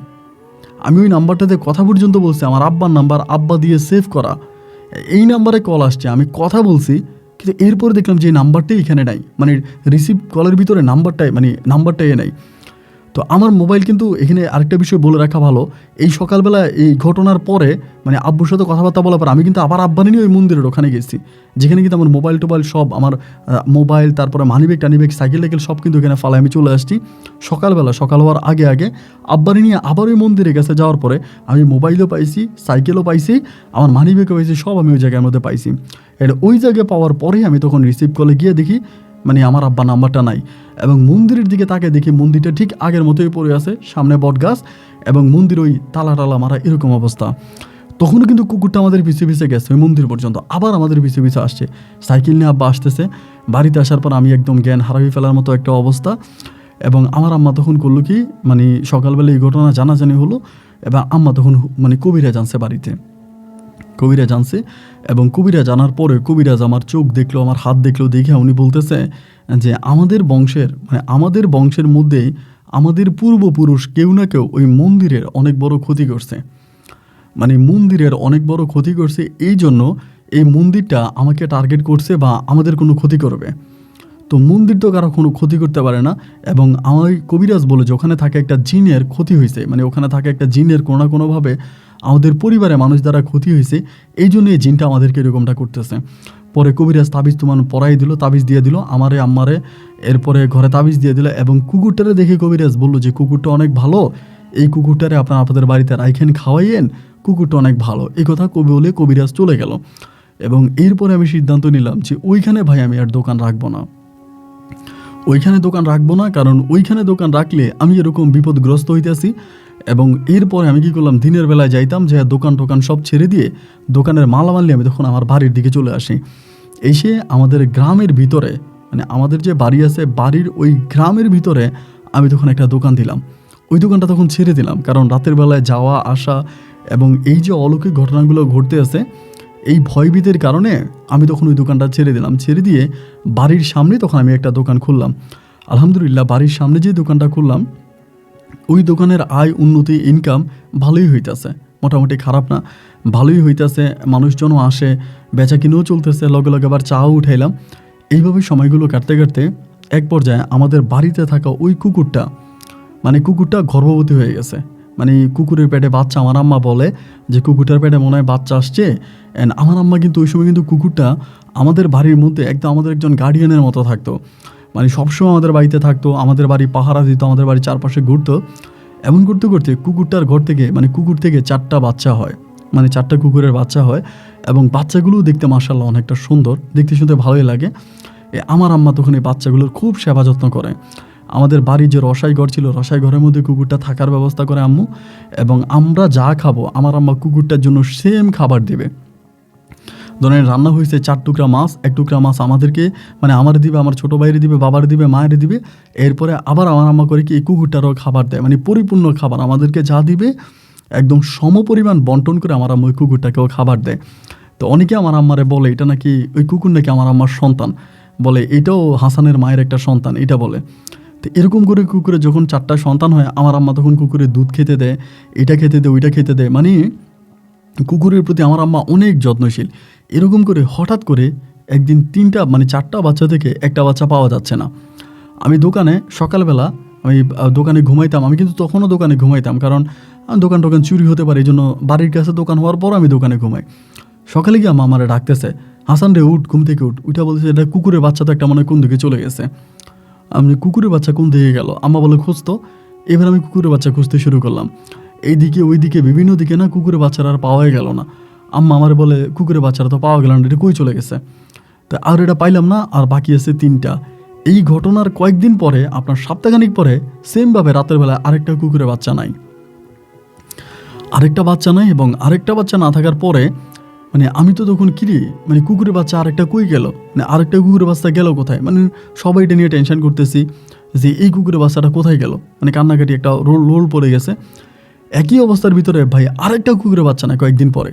আমি ওই নাম্বারটাতে কথা পর্যন্ত বলছি, আমার আব্বার নাম্বার, আব্বা দিয়ে সেভ করা, এই নাম্বারে কল আসছে, আমি কথা বলছি, কিন্তু এরপরে দেখলাম যে এই নাম্বারটাই এখানে নাই, মানে রিসিভ কলের ভিতরে নাম্বারটাই নাই। তো আমার মোবাইল কিন্তু এখানে আরেকটা বিষয় বলে রাখা ভালো, এই সকালবেলা এই ঘটনার পরে মানে আব্বুর সাথে কথাবার্তা বলার পর আমি কিন্তু আবার আব্বা নিয়ে ওই মন্দিরের ওখানে গেছি, যেখানে কিন্তু আমার মোবাইল টোবাইল সব, আমার মোবাইল, তারপরে মানিব্যাগ সাইকেল সব কিন্তু এখানে ফালাই আমি চলে আসছি। সকাল হওয়ার আগে আব্বারে নিয়ে আবার ওই মন্দিরে গেছে। যাওয়ার পরে আমি মোবাইলও পাইছি, সাইকেলও পাইছি, আমার মানিব্যাগও পাইছি, সব আমি ওই জায়গার মধ্যে পাইছি। এটা ওই জায়গায় পাওয়ার পরেই আমি তখন রিসিভ কলে গিয়ে দেখি মানে আমার আব্বা নাম্বারটা নাই। এবং মন্দিরের দিকে তাকে দেখি মন্দিরটা ঠিক আগের মতোই পড়ে আছে, সামনে বট গাছ এবং মন্দির ওই তালা মারা, এরকম অবস্থা। তখনও কিন্তু কুকুরটা আমাদের পিছিয়ে পিছিয়ে গেছে ওই মন্দির পর্যন্ত, আবার আমাদের পিছিয়ে পিছিয়ে আসছে। সাইকেল নিয়ে আব্বা আসতেছে। বাড়িতে আসার পর আমি একদম জ্ঞান হারিয়ে ফেলার মতো একটা অবস্থা। এবং আমার আম্মা তখন করলো কি, মানে সকালবেলা এই ঘটনা জানাজানি হলো, এবং আম্মা তখন মানে কবিরা জানছে বাড়িতে, কবিরা জানছে। এবং কবিরা জানার পরে কবিরাজ আমার চোখ দেখলো, আমার হাত দেখলো, দেখে উনি বলতেছে যে আমাদের বংশের মধ্যেই আমাদের পূর্বপুরুষ কেউ না কেউ ওই মন্দিরের অনেক বড় ক্ষতি করছে, মানে মন্দিরের অনেক বড় ক্ষতি করছে, এই জন্য এই মন্দিরটা আমাকে টার্গেট করছে বা আমাদের কোনো ক্ষতি করবে। তো মন্দির তো কারো কোনো ক্ষতি করতে পারে না। এবং আমার কবিরাজ বলে যে ওখানে থাকে একটা জিনের ক্ষতি হয়েছে, মানে ওখানে থাকে একটা জিনের কোনো না কোনোভাবে আমাদের পরিবারে মানুষ দ্বারা ক্ষতি হয়েছে, এই জন্য এই জিনটা আমাদেরকে এরকমটা করতেছে। পরে কবিরাজ তাবিজ পরাই দিল, তাবিজ দিয়ে দিল আমারে আম্মারে, এরপরে ঘরে তাবিজ দিয়ে দিল। এবং কুকুরটারে দেখে কবিরাজ বলল যে কুকুরটা অনেক ভালো, এই কুকুরটারে আপনাদের বাড়িতে রাইখেন, খাওয়াইয়েন, কুকুরটা অনেক ভালো। এই কথা কবি বলে কবিরাজ চলে গেল। এবং এরপরে আমি সিদ্ধান্ত নিলাম যে ওইখানে ভাই আমি আর দোকান রাখবো না, কারণ ওইখানে দোকান রাখলে আমি এরকম বিপদগ্রস্ত হইতেছি। এবং এরপরে আমি কী করলাম, দিনের বেলায় যাইতাম, যে দোকান সব ছেড়ে দিয়ে দোকানের মালামাল নিয়ে আমি তখন আমার বাড়ির দিকে চলে আসি। এসে আমাদের গ্রামের ভিতরে, মানে আমাদের যে বাড়ি আছে বাড়ির ওই গ্রামের ভিতরে আমি তখন একটা দোকান দিলাম। ওই দোকানটা তখন ছেড়ে দিলাম, কারণ রাতের বেলায় যাওয়া আসা এবং এই যে অলৌকিক ঘটনাগুলো ঘটতে আছে, এই ভয়ভীতির কারণে আমি তখন ওই দোকানটা ছেড়ে দিলাম। ছেড়ে দিয়ে বাড়ির সামনে তখন আমি একটা দোকান খুললাম। আলহামদুলিল্লাহ, বাড়ির সামনে যে দোকানটা খুললাম ওই দোকানের আয়, উন্নতি, ইনকাম ভালোই হইতেছে, মোটামুটি খারাপ না, ভালোই হইতেছে। মানুষজনও আসে, বেচা কিনেও চলতেছে, লগে আবার চাও উঠাইলাম। এইভাবে সময়গুলো কাটতে কাটতে এক পর্যায়ে আমাদের বাড়িতে থাকা ওই কুকুরটা গর্ভবতী হয়ে গেছে। মানে কুকুরের পেটে বাচ্চা, আমার আম্মা বলে যে কুকুরটার পেটে মনে হয় বাচ্চা আসছে। অ্যান্ড আমার আম্মা কিন্তু ওই সময় কিন্তু কুকুরটা আমাদের বাড়ির মধ্যে একদম আমাদের একজন গার্ডিয়ানের মতো থাকতো। মানে সবসময় আমাদের বাড়িতে থাকতো, আমাদের বাড়ি পাহারা দিত, আমাদের বাড়ির চারপাশে ঘুরতো। এমন করতে করতে কুকুরটার ঘর থেকে মানে কুকুর থেকে 4টা বাচ্চা হয়, মানে 4টা কুকুরের বাচ্চা হয় এবং বাচ্চাগুলোও দেখতে মাশাআল্লাহ অনেকটা সুন্দর, দেখতে শুনতে ভালোই লাগে। আমার আম্মা তখন এই বাচ্চাগুলোর খুব সেবা যত্ন করে। আমাদের বাড়ির যে রসাই ঘর ছিল, রসাই ঘরের মধ্যে কুকুরটা থাকার ব্যবস্থা করে আম্মু, এবং আমরা যা খাবো আমার আম্মা কুকুরটার জন্য সেম খাবার দেবে। ধরেন রান্না হয়েছে 4 টুকরা মাছ, 1 টুকরা মাছ আমাদেরকে মানে আমার দিবে, আমার ছোটো ভাইয়ের দিবে, বাবার দিবে, মায়ের দিবে। এরপরে আবার আমার আম্মা করে কি এই কুকুরটারও খাবার দেয়, মানে পরিপূর্ণ খাবার আমাদেরকে যা দিবে একদম সমপরিমাণ বন্টন করে আমার আম্মা ওই কুকুরটাকেও খাবার দেয়। তো অনেকে আমার আম্মারে বলে এটা নাকি ওই কুকুর নাকি আমার আম্মার সন্তান, বলে এটাও হাসানের মায়ের একটা সন্তান, এটা বলে। তো এরকম করে কুকুরের যখন 4টা সন্তান হয় আমার আম্মা তখন কুকুরের দুধ খেতে দেয়, এটা খেতে দেয়, ওইটা খেতে দেয়, মানে কুকুরের প্রতি আমার আম্মা অনেক যত্নশীল। এরকম করে হঠাৎ করে একদিন 4টা বাচ্চা থেকে একটা বাচ্চা পাওয়া যাচ্ছে না। আমি দোকানে সকালবেলা আমি দোকানে ঘুমাইতাম, আমি কিন্তু তখনও দোকানে ঘুমাইতাম, কারণ দোকান চুরি হতে পারে, এই জন্য বাড়ির কাছে দোকান হওয়ার পর আমি দোকানে ঘুমাই। সকালে গিয়ে আম্মা আমারে ডাকতেছে, হাসান রে উঠ, ঘুম থেকে উঠ। উঠা বলতেছে এটা কুকুরের বাচ্চা তো একটা মনে হয় কোন দিকে চলে গেছে। আমি কুকুরের বাচ্চা কোন দিকে গেল, আম্মা বলে খুঁজতো। এবার আমি কুকুরের বাচ্চা খুঁজতে শুরু করলাম, এইদিকে ওইদিকে বিভিন্ন দিকে, না কুকুরের বাচ্চারা আর পাওয়াই গেল না। আম্মা আমার বলে কুকুরের বাচ্চারা তো পাওয়া গেল না, এটা কই চলে গেছে। তো আর এটা পাইলাম না, আর বাকি আছে 3টা। এই ঘটনার কয়েকদিন পরে, আপনার সপ্তাহখানিক পরে সেমভাবে রাতের বেলা আরেকটা কুকুরের বাচ্চা নাই, এবং আরেকটা বাচ্চা না থাকার পরে মানে আমি তো তখন কিরে মানে কুকুরের বাচ্চা আরেকটা কই গেল, মানে আরেকটা কুকুরের বাচ্চা গেল কোথায়, মানে সবাই এটা নিয়ে টেনশন করতেছি যে এই কুকুরের বাচ্চাটা কোথায় গেল, মানে কান্নাকাটি একটা রোল পড়ে গেছে। একই অবস্থার ভিতরে ভাই আরেকটা কুকুরের বাচ্চা না কয়েকদিন পরে,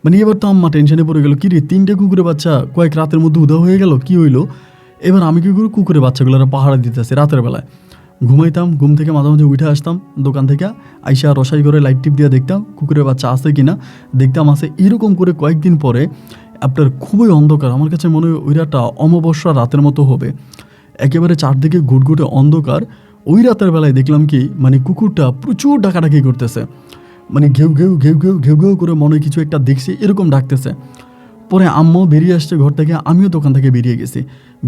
মানে এবার তো আম্মা টেনশনে পড়ে গেল, কিরে 3টে কুকুরের বাচ্চা কয়েক রাতের মধ্যে উধাও হয়ে গেল, কি হইলো। এবার আমি কি করি, কুকুরের বাচ্চাগুলো পাহারা দিতেছি রাতের বেলায়। ঘুমাইতাম, ঘুম থেকে মাঝে মাঝে উঠে আসতাম দোকান থেকে, আইসা রসাই করে লাইট টিপ দিয়ে দেখতাম কুকুরের বাচ্চা আছে কিনা, দেখতাম আছে। এরকম করে কয়েকদিন পরে আপনার খুবই অন্ধকার, আমার কাছে মনে হয় ওই রাতটা অমাবস্যা রাতের মতো হবে, একেবারে চারদিকে ঘুটঘুটে অন্ধকার। ওই রাতের বেলায় দেখলাম কি মানে কুকুরটা প্রচুর ডাকাডাকি করতেছে, মানে ঘেউ ঘেউ ঘেউ ঘেউ ঘেউ ঘেউ করে মনে হয় কিছু একটা দেখছি এরকম ডাকতেছে। পরে আম্মাও বেরিয়ে আসছে ঘর থেকে, আমিও দোকান থেকে বেরিয়ে গেছি।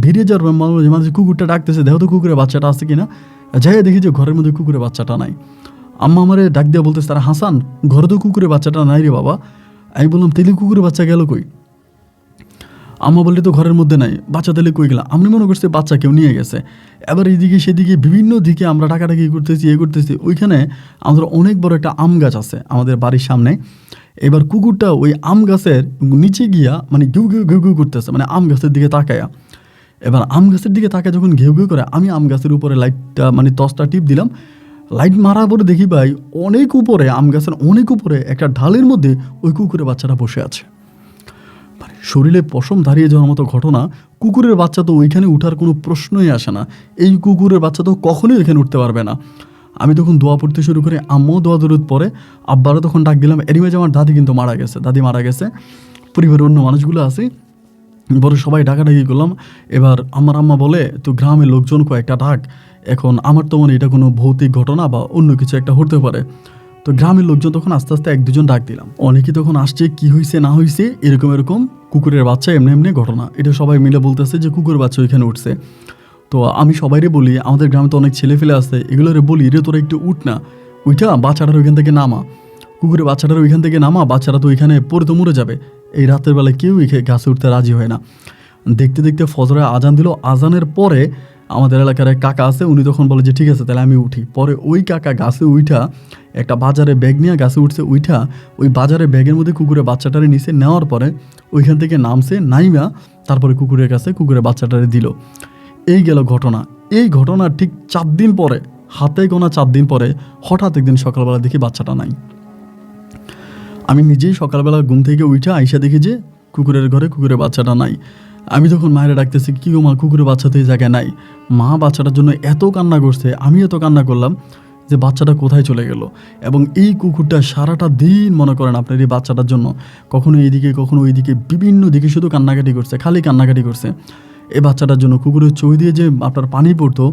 বেরিয়ে যাওয়ার মাঝে মাঝে কুকুরটা ডাকতেছে, দেখো তো কুকুরের বাচ্চাটা আছে কিনা। যাই দেখি যে ঘরের মধ্যে কুকুরের বাচ্চাটা নাই। আম্মা আমারে ডাক দিয়ে বলতেছে, তারা হাসান ঘরে তো কুকুরের বাচ্চাটা নাই রে বাবা। আমি বললাম তেলি কুকুরের বাচ্চা গেল কই। আম্মা বললে তো ঘরের মধ্যে নাই, বাচ্চা তাহলে কই গেল। আমি মনে করছি বাচ্চা কেউ নিয়ে গেছে। এবার এইদিকে সেদিকে বিভিন্ন দিকে আমরা ডাকাডাকি করতেছি, করতেছি। ওইখানে আমাদের অনেক বড় একটা আম গাছ আছে আমাদের বাড়ির সামনে। এবার কুকুরটা ওই আম গাছের নিচে গিয়া মানে ঘেউ ঘেউ ঘেউ ঘেউ করতেছে, মানে আম গাছের দিকে তাকায়া। এবার আম গাছের দিকে তাকায় যখন ঘেউ ঘেউ করে, আমি আম গাছের উপরে লাইটটা মানে টর্চটা টিপ দিলাম। লাইট মারার পরে দেখি ভাই অনেক উপরে, আম গাছের অনেক উপরে একটা ঢালের মধ্যে ওই কুকুরের বাচ্চাটা বসে আছে। মানে শরীরে পশম দাঁড়িয়ে যাওয়ার মতো ঘটনা। কুকুরের বাচ্চা তো ওইখানে উঠার কোনো প্রশ্নই আসে না, এই কুকুরের বাচ্চা তো কখনোই ওইখানে উঠতে পারবে না। আমি তখন দোয়া পড়তে শুরু করে, আম্মাও দোয়া দরুদ পরে, আব্বারও তখন ডাক দিলাম। এর মাঝে আমার দাদি কিন্তু মারা গেছে, দাদি মারা গেছে, পরিবারের অন্য মানুষগুলো আছে, পরে সবাই ডাকাডাকি করলাম। এবার আমার আম্মা বলে তো গ্রামের লোকজন কয়েকটা ডাক, এখন আমার তো মনে এটা কোনো ভৌতিক ঘটনা বা অন্য কিছু একটা হতে পারে। তো গ্রামের লোকজন তখন আস্তে আস্তে 1-2জন ডাক দিলাম, অনেকে তখন আসছে কি হয়েছে না হয়েছে, এরকম কুকুরের বাচ্চা এমনি ঘটনা, এটা সবাই মিলে বলতেছে যে কুকুরের বাচ্চা ওইখানে উঠছে। তো আমি সবাইরে বলি, আমাদের গ্রামে তো অনেক ছেলে ফেলে আছে, এগুলোরে বলি রে তোরা একটু উঠ না, উঠা বাচ্চাটার ওইখান থেকে নামা, কুকুরের বাচ্চাটার ওইখান থেকে নামা, বাচ্চারা তো ওইখানে পড়ে তো মরে যাবে। এই রাতের বেলায় কেউ গাছে উঠতে রাজি হয় না। দেখতে দেখতে ফজরে আজান দিল, আজানের পরে আমাদের এলাকার এক কাকা আছে, উনি তখন বলে যে ঠিক আছে তাহলে আমি উঠি। পরে ওই কাকা গাছে উঠা একটা বাজারে ব্যাগ নিয়ে গাছে উঠছে, উঠা ওই বাজারে ব্যাগের মধ্যে কুকুরের বাচ্চাটারে নিচে নেওয়ার পরে ওইখান থেকে নামছে, নাইমা তারপরে কুকুরের কাছে কুকুরের বাচ্চাটারে দিল। এই গেল ঘটনা। এই ঘটনার ঠিক 4 দিন পরে, হাতে গোনা 4 দিন পরে হঠাৎ একদিন সকালবেলা দেখি বাচ্চাটা নাই। আমি নিজেই সকালবেলা ঘুম থেকে উঠে আইসা দেখি যে কুকুরের ঘরে কুকুরের বাচ্চাটা নাই। আমি তখন মায়েরা ডাকতেছি, কি গো মা কুকুরের বাচ্চা তো এই জায়গায় নাই। মা বাচ্চাটার জন্য এত কান্না করছে, আমি এত কান্না করলাম যে বাচ্চাটা কোথায় চলে গেল। এবং এই কুকুরটা সারাটা দিন মনে করেন আপনার এই বাচ্চাটার জন্য কখনো এইদিকে কখনো ওইদিকে বিভিন্ন দিকে শুধু কান্নাকাটি করছে, খালি কান্নাকাটি করছে এই বাচ্চাটার জন্য। কুকুরের চোখ দিয়ে যে আপনার পানি পড়তো,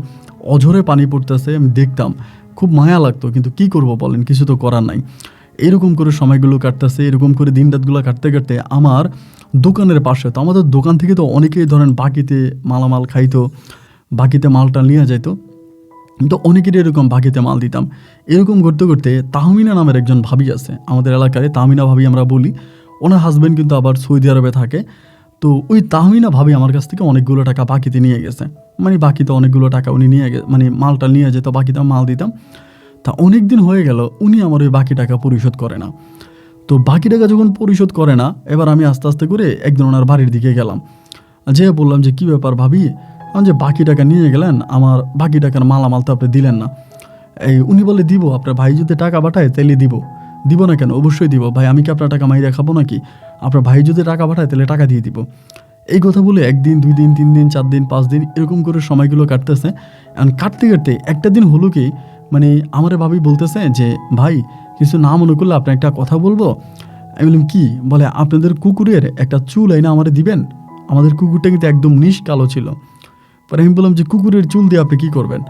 অঝরে পানি পড়তেছে, আমি দেখতাম, খুব মায়া লাগতো, কিন্তু কি করব বলেন, কিছু তো করার নাই। এরকম করে সময়গুলো কাটতেছে, এরকম করে দিন রাতগুলো কাটতে কাটতে আমার দোকানের পাশে, তো আমাদের দোকান থেকে তো অনেকেই ধরেন বাকিতে মালামাল খাইতো, বাকিতে মালটা নিয়ে যাইতো। তো অনেকেরই এরকম বাকিতে মাল দিতাম। এরকম করতে করতে তাহমিনা নামের একজন ভাবি আছে আমাদের এলাকায়, তাহমিনা ভাবি আমরা বলি। ওনার হাজব্যান্ড কিন্তু আবার সৌদি আরবে থাকে। তো ওই তাহমিনা ভাবি আমার কাছ থেকে অনেকগুলো টাকা বাকিতে নিয়ে গেছে, মানে বাকিতে অনেকগুলো টাকা উনি নিয়ে মানে মালটা নিয়ে যেত, বাকিতে মাল দিতাম। তা অনেক দিন হয়ে গেল উনি আমার ওই বাকি টাকা পরিশোধ করে না। তো বাকি টাকা যখন পরিশোধ করে না, এবার আমি আস্তে আস্তে করে একদিন ওনার বাড়ির দিকে গেলাম, যেয়ে বললাম যে কী ব্যাপার ভাবি, যে বাকি টাকা নিয়ে গেলেন, আমার বাকি টাকার মালামাল তো আপনি দিলেন না। উনি বলে দিব, আপনার ভাই যদি টাকা পাঠায় তাহলে দিব না কেন, অবশ্যই দিব ভাই, আমি কি আপনার টাকা মাইরে খাবো নাকি? আপনার ভাই যদি টাকা পাঠায় তাহলে টাকা দিয়ে দিব। এই কথা বলে 1 দিন 2 দিন 3 দিন 4 দিন 5 দিন এরকম করে সময়গুলো কাটতেছে। এখন কাটতে কাটতে একটা দিন হলো কি, মানে আমার ভাবি বলতেছে যে ভাই কিছু না মনে করলে আপনি একটা কথা বলবো। আমি বললাম কি? বলে আপনাদের কুকুরের একটা চুল আইনা আমারে দিবেন। আমাদের কুকুরটা কিন্তু একদম নিশ কালো ছিল। পরে আমি বললাম যে কুকুরের চুল দিয়ে আপনি কী করবেন?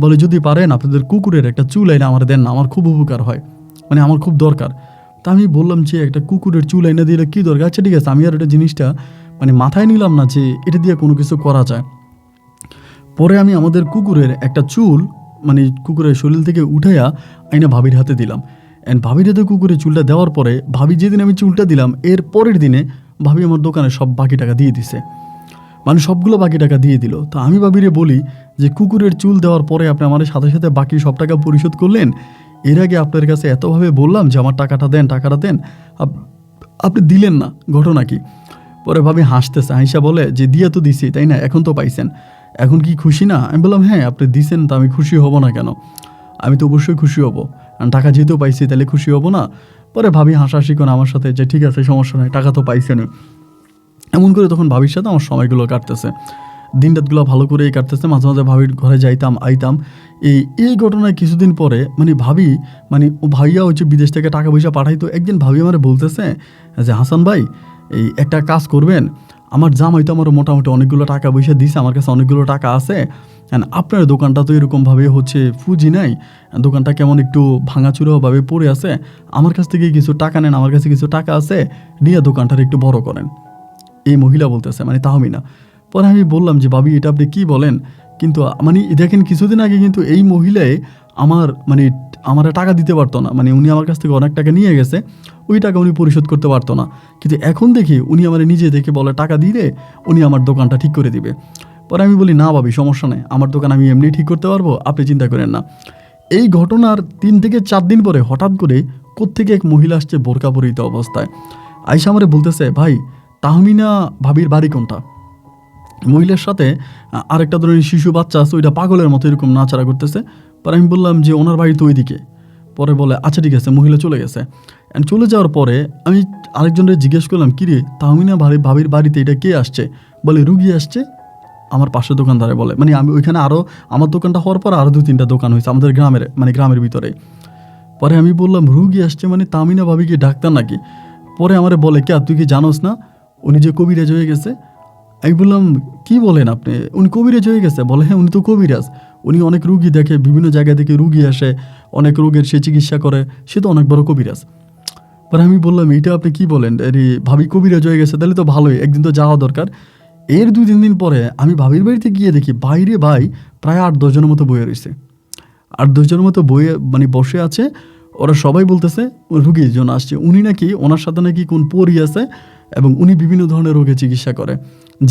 বলে যদি পারেন আপনাদের কুকুরের একটা চুল আইনা আমার দেন না, আমার খুব উপকার হয়, মানে আমার খুব দরকার। তা আমি বললাম যে একটা কুকুরের চুল আইনা দিলে কী দরকার? আচ্ছা ঠিক আছে, আমি আর এটা জিনিসটা মানে মাথায় নিলাম না যে এটা দিয়ে কোনো কিছু করা যায়। পরে আমি আমাদের কুকুরের একটা চুল মানে কুকুরের শরীর থেকে উঠাইয়া আইনা ভাবির হাতে দিলাম। অ্যান্ড ভাবির হাতে কুকুরের চুলটা দেওয়ার পরে ভাবি যেদিন আমি চুলটা দিলাম এর পরের দিনে ভাবি আমার দোকানে সব বাকি টাকা দিয়ে দিছে, মানে সবগুলো বাকি টাকা দিয়ে দিল। তো আমি ভাবিরে বলি যে কুকুরের চুল দেওয়ার পরে আপনি আমার সাথে সাথে বাকি সব টাকা পরিশোধ করলেন, এর আগে আপনার কাছে এতভাবে বললাম যে আমার টাকাটা দেন আপনি দিলেন না, ঘটনা কি? পরে ভাবি হাসতেছে, হাসা বলে যে দিয়ে তো দিছি তাই না, এখন তো পাইছেন, এখন কি খুশি না? আমি বললাম হ্যাঁ আপনি দিছেন, তো আমি খুশি হব না কেন? আমি তো অবশ্যই খুশি হব, টাকা যেহেতু পাইছি তাহলে খুশি হব না? পরে ভাবি হাসাহাসি করে আমার সাথে যে ঠিক আছে সমস্যা নেই, টাকা তো পাইছেন। এমন করে তখন ভাবির সাথে আমার সময়গুলো কাটতেছে, দিন রাতগুলো ভালো করেই কাটতেছে। মাঝে মাঝে ভাবির ঘরে যাইতাম আইতাম। এই ঘটনায় কিছুদিন পরে মানে ভাবি মানে ও ভাইয়া হচ্ছে বিদেশ থেকে টাকা পয়সা পাঠাইতো। একদিন ভাবি আমার বলতেছে যে হাসান ভাই একটা কাজ করবেন, আমার জামাই তো আমার মোটামুটি অনেকগুলো টাকা পয়সা দিছে, আমার কাছে অনেকগুলো টাকা আছে, আপনার দোকানটা তো এরকমভাবে হচ্ছে ফুজি নাই, দোকানটা কেমন একটু ভাঙাচুরাভাবে পড়ে আছে, আমার কাছ থেকে কিছু টাকা নেন, আমার কাছে কিছু টাকা আছে, নিয়ে দোকানটার একটু বড় করেন। এই মহিলা বলতেছে, মানে তাহমিনা। পরে আমি বললাম যে ভাবি এটা আপনি কী বলেন? কিন্তু মানে দেখেন কিছুদিন আগে কিন্তু এই মহিলায় আমার টাকা দিতে পারতো না, মানে উনি আমার কাছ থেকে অনেক টাকা নিয়ে গেছে, ওই টাকা উনি পরিশোধ করতে পারতো না। কিন্তু এখন দেখি উনি আমার নিজে দেখে বলে টাকা দিলে উনি আমার দোকানটা ঠিক করে দিবে। পরে আমি বলি না ভাবি সমস্যা নেই, আমার দোকান আমি এমনি ঠিক করতে পারবো, আপনি চিন্তা করেন না। এই ঘটনার 3 থেকে 4 দিন পরে হঠাৎ করে কোত্থেকে এক মহিলা আসছে বোরকা পরিহিত অবস্থায়, আইসা আমারে বলতেছে ভাই তাহমিনা ভাবির বাড়ি কোনটা? মহিলার সাথে আরেকটা ধরনের শিশু বাচ্চা আছে, ওইটা পাগলের মতো এরকম নাচাড়া করতেছে। পরে আমি বললাম যে ওনার বাড়ি তো ওইদিকে। পরে বলে আচ্ছা ঠিক আছে, মহিলা চলে গেছে। অ্যান্ড চলে যাওয়ার পরে আমি আরেকজনের জিজ্ঞেস করলাম কিরে তাহমিনা ভাবির বাড়িতে এটা কে আসছে? বলে রুগী আসছে। আমার পাশের দোকানদারে বলে, মানে আমি ওইখানে আরও আমার দোকানটা হওয়ার পর আরও 2-3টা দোকান হয়েছে আমাদের গ্রামের ভিতরে। পরে আমি বললাম রুগী আসছে মানে তাহমিনা ভাবি কি ডাক্তার নাকি? পরে আমারে বলে কে তুই কি জানোস না উনি যে কবিরাজ হয়ে গেছে? আমি বললাম কি বলেন আপনি, উনি কবিরাজ হয়ে গেছে? বলে হ্যাঁ উনি তো কবিরাজ, উনি অনেক রুগী দেখে, বিভিন্ন জায়গা থেকে রুগী আসে, অনেক রোগের সে চিকিৎসা করে, সে তো অনেক বড় কবিরাজ। পরে আমি বললাম এটা আপনি কি বলেন, আরে ভাবি কবিরাজ হয়ে গেছে, তাহলে তো ভালোই, একদিন তো যাওয়া দরকার। এর 2-3 দিন পরে আমি ভাবির বাড়িতে গিয়ে দেখি বাইরে ভাই প্রায় 8-10 জনের মতো বয়ে রয়েছে, 8-10 জনের মতো বয়ে মানে বসে আছে। ওরা সবাই বলতেছে রুগীর জন্য আসছে, উনি নাকি ওনার সাথে নাকি কোন পরি আছে এবং উনি বিভিন্ন ধরনের রোগের চিকিৎসা করে,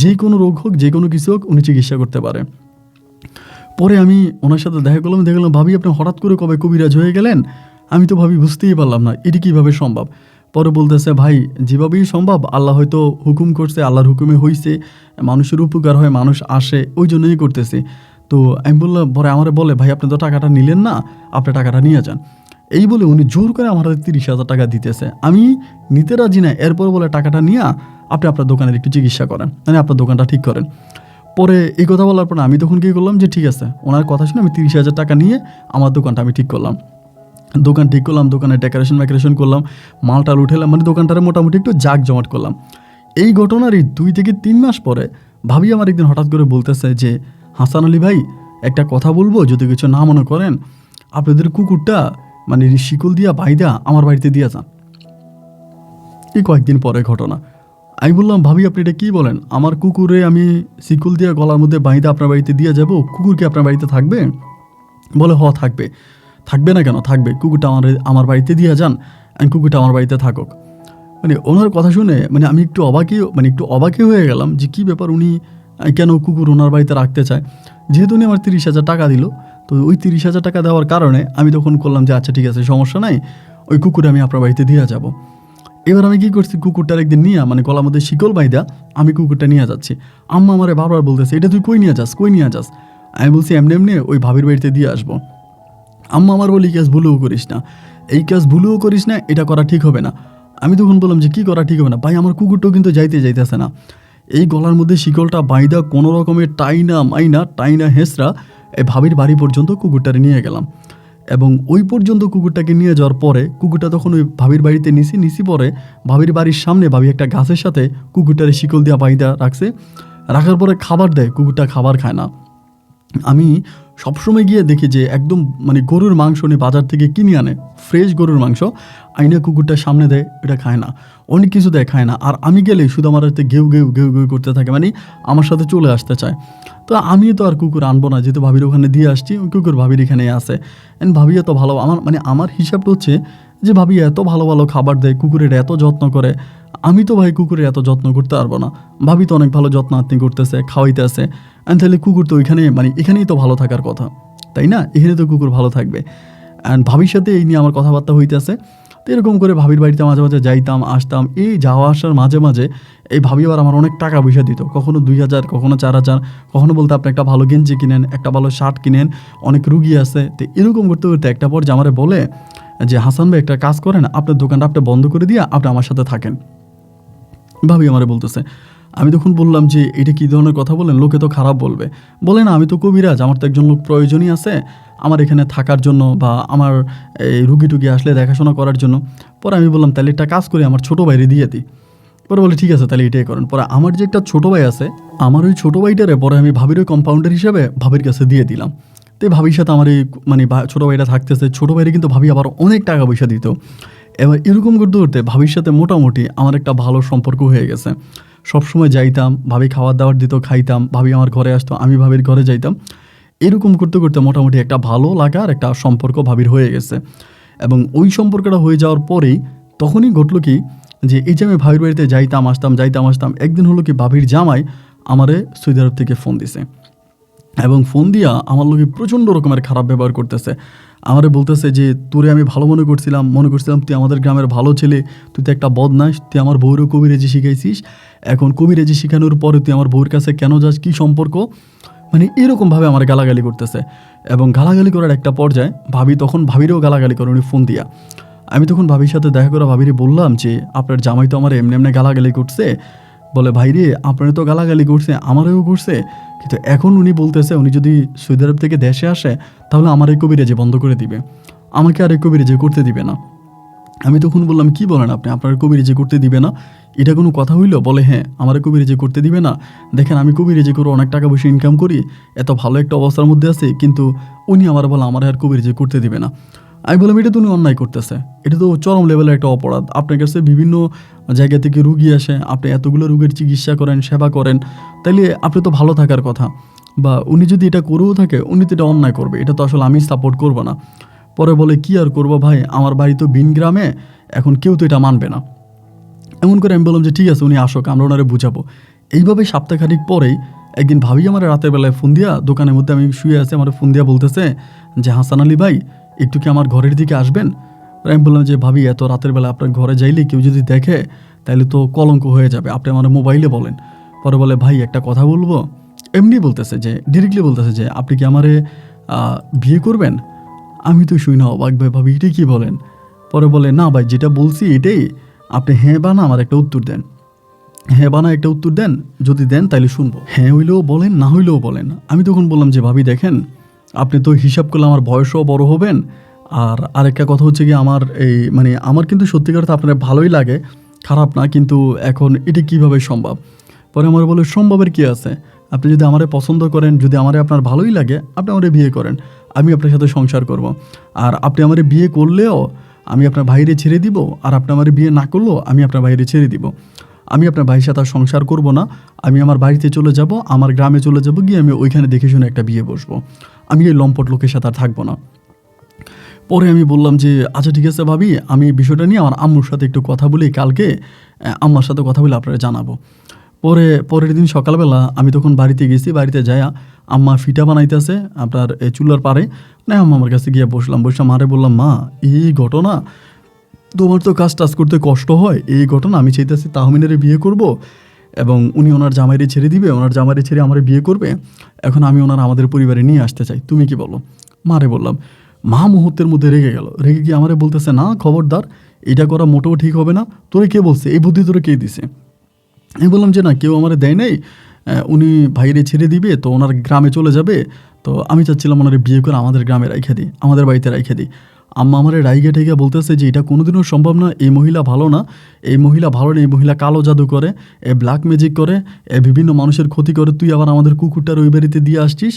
যে কোনো রোগ হোক যে কোনো কিছু হোক উনি চিকিৎসা করতে পারে। পরে আমি ওনার সাথে দেখা করলাম, দেখলাম ভাবি আপনি হঠাৎ করে কবে কবিরাজ হয়ে গেলেন? আমি তো ভাবি বুঝতেই পারলাম না এটি কীভাবে সম্ভব। পরে বলতেছে ভাই যেভাবেই সম্ভব আল্লাহ হয়তো হুকুম করছে, আল্লাহর হুকুমে হয়েছে, মানুষের উপকার হয়, মানুষ আসে, ওই জন্যই করতেছে। তো আমি বললাম, পরে আমার বলে ভাই আপনি তো টাকাটা নিলেন না, আপনি টাকাটা নিয়ে যান। এই বলে উনি জোর করে আমার 30,000 টাকা দিতেছে, আমি নিতে রাজি না। এরপর বলে টাকাটা নিয়ে আপনি আপনার দোকানের একটু চিকিৎসা করেন, মানে আপনার দোকানটা ঠিক করেন। পরে এই কথা বলার পর আমি তখন কী করলাম যে ঠিক আছে, ওনার কথা শুনে আমি 30,000 টাকা নিয়ে আমার দোকানটা আমি ঠিক করলাম। দোকান ঠিক করলাম, দোকানে ডেকোরেশন করলাম, মালটাল উঠেলাম, মানে দোকানটারে মোটামুটি একটু জাঁকজমাট করলাম। এই ঘটনারই 2 থেকে 3 মাস পরে ভাবি আমার একদিন হঠাৎ করে বলতেছে যে হাসান আলী ভাই একটা কথা বলবো, যদি কিছু না মনে করেন, আপনাদের কুকুরটা মানে শিকল দিয়া বাইদা আমার বাড়িতে দিয়া যান। এই কয়েকদিন পরে ঘটনা। আমি বললাম, ভাবি আপনি এটা কী বলেন? আমার কুকুরে আমি শিকল দিয়ে গলার মধ্যে বাঁধে আপনার বাড়িতে দিয়ে যাব, কুকুর কি আপনার বাড়িতে থাকবে? বলে হ থাকবে। থাকবে না কেন? থাকবে। কুকুরটা আমার বাড়িতে দিয়ে যান, আমি কুকুরটা আমার বাড়িতে থাকুক। মানে ওনার কথা শুনে মানে আমি একটু অবাকই হয়ে গেলাম যে কী ব্যাপার, উনি কেন কুকুর ওনার বাড়িতে রাখতে চায়। যেহেতু উনি আমার 30,000 টাকা দিল, তো ওই 30,000 টাকা দেওয়ার কারণে আমি তখন করলাম যে আচ্ছা ঠিক আছে, সমস্যা নাই, ওই কুকুরে আমি আপনার বাড়িতে দিয়ে যাব। এবার আমি কী করছি, কুকুরটার একদিন নিয়ে মানে গলার মধ্যে শিকল বাইদা আমি কুকুরটা নিয়ে যাচ্ছি। আম্মা আমারে বারবার বলতেছে, এটা তুই কই নিয়ে যাস? আমি বলছি এমনি এমনি ওই ভাবির বাড়িতে দিয়ে আসবো। আম্মা আমার বলি, এই কাজ ভুলেও করিস না, এটা করা ঠিক হবে না। আমি তখন বললাম যে কী করা ঠিক হবে না? ভাই আমার কুকুরটাও কিন্তু যাইতেছে না। এই গলার মধ্যে শিকলটা বাইদা কোনো রকমের টাইনা হেঁচড়া এই ভাবির বাড়ি পর্যন্ত কুকুরটারে নিয়ে গেলাম। এবং ওই পর্যন্ত কুকুরটাকে নিয়ে যাওয়ার পরে কুকুরটা তখন ওই ভাবির বাড়িতে নিছি পরে ভাবির বাড়ির সামনে ভাবি একটা গাছের সাথে কুকুরটারে শিকল দিয়া বাইদা রাখার পরে খাবার দেয়, কুকুরটা খাবার খায় না। আমি সবসময় গিয়ে দেখি যে একদম মানে গরুর মাংস নিয়ে বাজার থেকে কিনে আনে, ফ্রেশ গরুর মাংস আইনে কুকুরটার সামনে দেয়, এটা খায় না। অনেক কিছু দেয়, খায় না। আর আমি গেলে শুধু আমার হাতে ঘেউ করতে থাকে, মানে আমার সাথে চলে আসতে চায়। তো আমি তো আর কুকুর আনবো না, যেহেতু ভাবির ওখানে দিয়ে আসছি, ওই কুকুর ভাবির এখানেই আছে। ভাবি এত ভালো, আমার হিসাবটা হচ্ছে যে ভাবি এত ভালো ভালো খাবার দেয়, কুকুরের এত যত্ন করে, আমি তো ভাই কুকুরের এত যত্ন করতে পারবো না। ভাবি তো অনেক ভালো যত্ন আত্মি করতেছে, খাওয়াইতেছে, তাহলে কুকুর তো এখানেই তো ভালো থাকার কথা, তাই না? এখানে তো কুকুর ভালো থাকবে। অ্যান্ড ভাবির সাথে এই নিয়ে আমার কথাবার্তা হইতেছে। তো এরকম করে ভাবির বাড়িতে মাঝে মাঝে যাইতাম আসতাম। এই যাওয়া আসার মাঝে মাঝে এই ভাবি আবার আমার অনেক টাকা পয়সা দিত, কখনো 2,000, কখনো 4,000, কখনো বলতে আপনি একটা ভালো গেঞ্জি কিনেন, একটা ভালো শার্ট কিনেন, অনেক রুগী আছে। তো এরকম করতে করতে একটা পর যে আমারে বলে যে হাসান ভাই একটা কাজ করেন, আপনার দোকানটা আপনি বন্ধ করে দিয়ে আপনি আমার সাথে থাকেন। ভাবি আমারে বলতেছে। আমি তখন বললাম যে এটা কী ধরনের কথা বলেন, লোকে তো খারাপ বলে না, আমি তো কবিরাজ, আমার তো একজন লোক প্রয়োজনই আছে আমার এখানে থাকার জন্য বা আমার এই রুগী টুগী আসলে দেখাশোনা করার জন্য। পরে আমি বললাম তাহলে একটা কাজ করি, আমার ছোটো ভাইরে দিয়ে দিই। পরে বলে ঠিক আছে তাহলে এটাই করেন। পরে আমার যে একটা ছোটো ভাই আছে, আমার ওই ছোটো ভাইটারে পরে আমি ভাবির ওই কম্পাউন্ডার হিসেবে ভাবির কাছে দিয়ে দিলাম। তো ভাবির সাথে আমার এই মানে ছোটো ভাইটা থাকতেছে, ছোটো ভাইরে কিন্তু ভাবি আবার অনেক টাকা পয়সা দিত। এবার এরকম করতে করতে ভাবির সাথে মোটামুটি আমার একটা ভালো সম্পর্ক হয়ে গেছে। সবসময় যাইতাম, ভাবি খাবার দাবার দিত, খাইতাম, ভাবি আমার ঘরে আসতো, আমি ভাবির ঘরে যাইতাম। এরকম করতে করতে মোটামুটি একটা ভালো লাগার একটা সম্পর্ক ভাবির হয়ে গেছে। এবং ওই সম্পর্কটা হয়ে যাওয়ার পরেই তখনই ঘটলো কি, যে এই যে আমি ভাবির বাড়িতে যাইতাম আসতাম, একদিন হলো কি ভাবির জামাই আমারে সৌদি আরব থেকে ফোন দিছে। এবং ফোন দিয়া আমার লোকে প্রচণ্ড রকমের খারাপ ব্যবহার করতেছে। আমারে বলতেছে যে তোরে আমি ভালো মনে করছিলাম তুই আমাদের গ্রামের ভালো ছেলে, তুই তো একটা বদমাশ, তুই আমার বউরও কবিরাজি শিখাইছিস, এখন কবিরাজি শিখানোর পরে তুই আমার বউর কাছে কেন যাস, কী সম্পর্ক, মানে এরকমভাবে আমার গালাগালি করতেছে। এবং গালাগালি করার একটা পর্যায়ে ভাবিরও গালাগালি করে উনি ফোন দিয়া। আমি তখন ভাবির সাথে দেখা করে ভাবিরে বললাম যে আপনার জামাই তো আমার এমনি গালাগালি করছে। বলে ভাই রে, আপনার তো গালাগালি করছে, আমারও করছে, কিন্তু এখন উনি বলতেছে উনি যদি সৌদি আরব থেকে দেশে আসে তাহলে আমার এই কবিরাজি বন্ধ করে দিবে, আমাকে আর এই কবিরাজি করতে দিবে না। আমি তখন বললাম কি বলেন আপনি, আপনার কবিরাজি করতে দিবে না, এটা কোনো কথা হইলো? বলে হ্যাঁ, আমার কবিরাজি করতে দিবে না, দেখেন আমি কবিরাজি করে অনেক টাকা পয়সা ইনকাম করি, এত ভালো একটা অবস্থার মধ্যে আছে, কিন্তু উনি আমার বলে আমার আর কবিরাজি করতে দিবে না। আমি বললাম এটা তো উনি অন্যায় করতেছে, এটা তো চরম লেভেলের একটা অপরাধ। আপনার কাছে বিভিন্ন জায়গা থেকে রুগী আসে, আপনি এতগুলো রোগের চিকিৎসা করেন, সেবা করেন, তাইলে আপনি তো ভালো থাকার কথা। বা উনি যদি এটা করেও থাকে, উনি তো এটা অন্যায় করবে, এটা তো আসলে আমি সাপোর্ট করব না। পরে বলে কি আর করবো ভাই, আমার বাড়ি তো ভিন গ্রামে, এখন কেউ তো এটা মানবে না। এমন করে আমি বললাম যে ঠিক আছে উনি আসুক, আমরা ওনারে বুঝাবো। এইভাবে সপ্তাহখানিক পরেই একদিন ভাবি আমার রাতের বেলায় ফোন দিয়া, দোকানের মধ্যে আমি শুয়ে আছি, আমার ফোন দিয়া বলতেছে যে হাসান আলী ভাই একটু কি আমার ঘরের দিকে আসবেন? আমি বললাম যে ভাবি এত রাতের বেলা আপনার ঘরে যাইলে কেউ যদি দেখে তাহলে তো কলঙ্ক হয়ে যাবে, আপনি আমার মোবাইলে বলেন। পরে বলে ভাই একটা কথা বলবো, এমনি বলতেছে যে ডিরেক্টলি বলতেছে যে আপনি কি আমারে বিয়ে করবেন? আমি তো শুই না অবাক ভাই, ভাবি এটাই কী বলেন? পরে বলে না ভাই যেটা বলছি এটাই, আপনি হ্যাঁ বা না আমার একটা উত্তর দেন, হ্যাঁ বা না একটা উত্তর দেন, যদি দেন তাহলে শুনবো, হ্যাঁ হইলেও বলেন না হইলেও বলেন। আমি তখন বললাম যে ভাবি দেখেন, আপনি তো হিসাব করলে আমার বয়সও বড় হবেন, আর আরেকটা কথা হচ্ছে কি আমার কিন্তু সত্যিকার তো আপনার ভালোই লাগে, খারাপ না, কিন্তু এখন এটা কিভাবে সম্ভব? পরে আমার বলে সম্ভবের কি আছে, আপনি যদি আমারে পছন্দ করেন, যদি আমারে আপনার ভালোই লাগে, আপনি আমারে বিয়ে করেন, আমি আপনার সাথে সংসার করব। আর আপনি আমারে বিয়ে করলেও আমি আপনার ভাইরে ছেড়ে দিব, আর আপনি আমারে বিয়ে না করলেও আমি আপনার ভাইরে ছেড়ে দিব। আমি আপনার ভাইয়ের সাথে আর সংসার করব না, আমি আমার বাড়িতে চলে যাব, আমার গ্রামে চলে যাব, গিয়ে আমি ওইখানে দেখে শুনে একটা বিয়ে বসবো, আমি এই লম্পট লোকের সাথে আর থাকবো না। পরে আমি বললাম যে আচ্ছা ঠিক আছে ভাবি, আমি এই বিষয়টা নিয়ে আমার আম্মুর সাথে একটু কথা বলি, কালকে আম্মার সাথে কথা বলে আপনারা জানাবো। পরের দিন সকালবেলা আমি তখন বাড়িতে গেছি, বাড়িতে যাইয়া আম্মা ফিটা বানাইতেছে আপনার চুলার পাড়ে, না আম্মা আমার কাছে গিয়ে বসলাম, মারে বললাম মা এই ঘটনা, তোমার তো কাজ টাজ করতে কষ্ট হয়, এই ঘটনা আমি চাইতেছি তাহমিনের বিয়ে করব এবং উনি ওনার জামাইরে ছেড়ে দিবে, ওনার জামাইরে ছেড়ে আমার বিয়ে করবে, এখন আমি ওনার আমাদের পরিবারে নিয়ে আসতে চাই, তুমি কি বলো? মারে বললাম, মা মুহূর্তের মধ্যে রেগে গেল, রেগে গিয়ে আমারে বলতেছে না খবরদার, এটা করা মোটেও ঠিক হবে না, তোরে কে বলছে, এই বুদ্ধি তোরে কে দিছে? আমি বললাম যে না কেউ আমারে দেয় নেই, উনি ভাইরে ছেড়ে দিবে তো ওনার গ্রামে চলে যাবে, তো আমি চাচ্ছিলাম ওনারে বিয়ে করে আমাদের গ্রামে রাইখে দিই, আমাদের বাড়িতে রাইখে দিই। আম্মা আমারে রাইগে ঠেকে বলতেছে যে এটা কোনোদিনও সম্ভব না, এই মহিলা ভালো না, এই মহিলা ভালো না, এই মহিলা কালো জাদু করে, এ ব্ল্যাক ম্যাজিক করে, এ বিভিন্ন মানুষের ক্ষতি করে, তুই আবার আমাদের কুকুরটার ওই বাড়িতে দিয়ে আসছিস,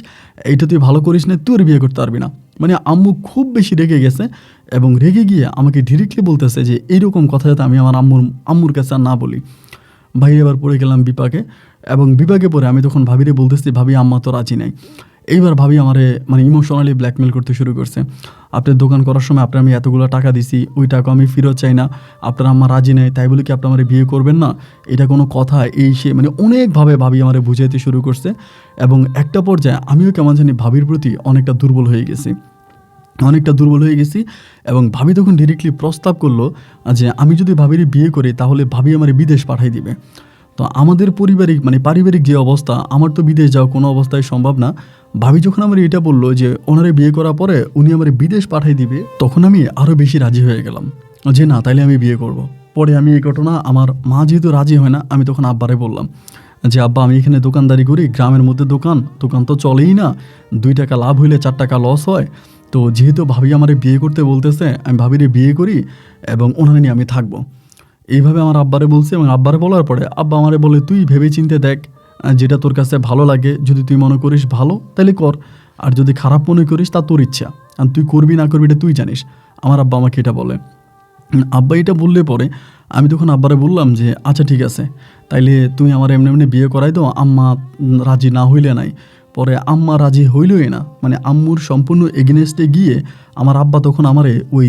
এইটা তুই ভালো করিস না, তুই ওর বিয়ে করতে পারবি না। মানে আম্মু খুব বেশি রেগে গেছে এবং রেগে গিয়ে আমাকে ডিরেক্টলি বলতেছে যে এইরকম কথা যাতে আমি আমার আম্মুর কাছে আর না বলি। ভাই এবার পড়ে গেলাম বিপাকে, এবং বিপাকে পড়ে আমি তখন ভাবিরে বলতেছি ভাবি আম্মা তো রাজি নাই। এইবার ভাবি আমারে মানে ইমোশনালি ব্ল্যাকমেল করতে শুরু করছে, আপনার দোকান করার সময় আপনার আমি এতগুলো টাকা দিছি, ওই টাকা আমি ফেরত চাই না, আপনার আম্মা রাজি নেই, তাই বলে কি আপনি আমার বিয়ে করবেন না, এটা কোনো কথা, এই সে মানে অনেকভাবে ভাবি আমারে বুঝাইতে শুরু করছে। এবং একটা পর্যায়ে আমিও কেমন জানি ভাবির প্রতি অনেকটা দুর্বল হয়ে গেছি এবং ভাবি তখন ডিরেক্টলি প্রস্তাব করলো যে আমি যদি ভাবির বিয়ে করি তাহলে ভাবি আমার বিদেশ পাঠাই দিবে। তো আমাদের পারিবারিক যে অবস্থা, আমার তো বিদেশ যাওয়া কোনো অবস্থায় সম্ভব না। ভাবি যখন আমার এটা বললো যে ওনারে বিয়ে করার পরে উনি আমার বিদেশ পাঠাই দিবে, তখন আমি আরও বেশি রাজি হয়ে গেলাম যে না তাইলে আমি বিয়ে করব। পরে আমি এই ঘটনা, আমার মা যেহেতু রাজি হয় না, আমি তখন আব্বারে বললাম যে আব্বা আমি এখানে দোকানদারি করি, গ্রামের মধ্যে দোকান তো চলেই না, 2 টাকা লাভ হইলে 4 টাকা লস হয়, তো যেহেতু ভাবি আমারে বিয়ে করতে বলতেছে আমি ভাবিরে বিয়ে করি এবং ওনারে নিয়ে আমি থাকবো। এইভাবে আমার আব্বারে বলছি এবং আব্বারে বলার পরে আব্বা আমারে বলে তুই ভেবে চিন্তে দেখ, যেটা তোর কাছে ভালো লাগে, যদি তুই মনে করিস ভালো তাহলে কর, আর যদি খারাপ মনে করিস তা তোর ইচ্ছা, আর তুই করবি না করবি এটা তুই জানিস। আমার আব্বা আমাকে এটা বলে। আব্বা এটা বললে পরে আমি তখন আব্বারে বললাম যে আচ্ছা ঠিক আছে, তাইলে তুমি আমার এমনি বিয়ে করাই দাও, আম্মা রাজি না হইলে নাই। পরে আম্মা রাজি হইলই না, মানে আম্মুর সম্পূর্ণ এগেনেস্টে গিয়ে আমার আব্বা তখন আমারে ওই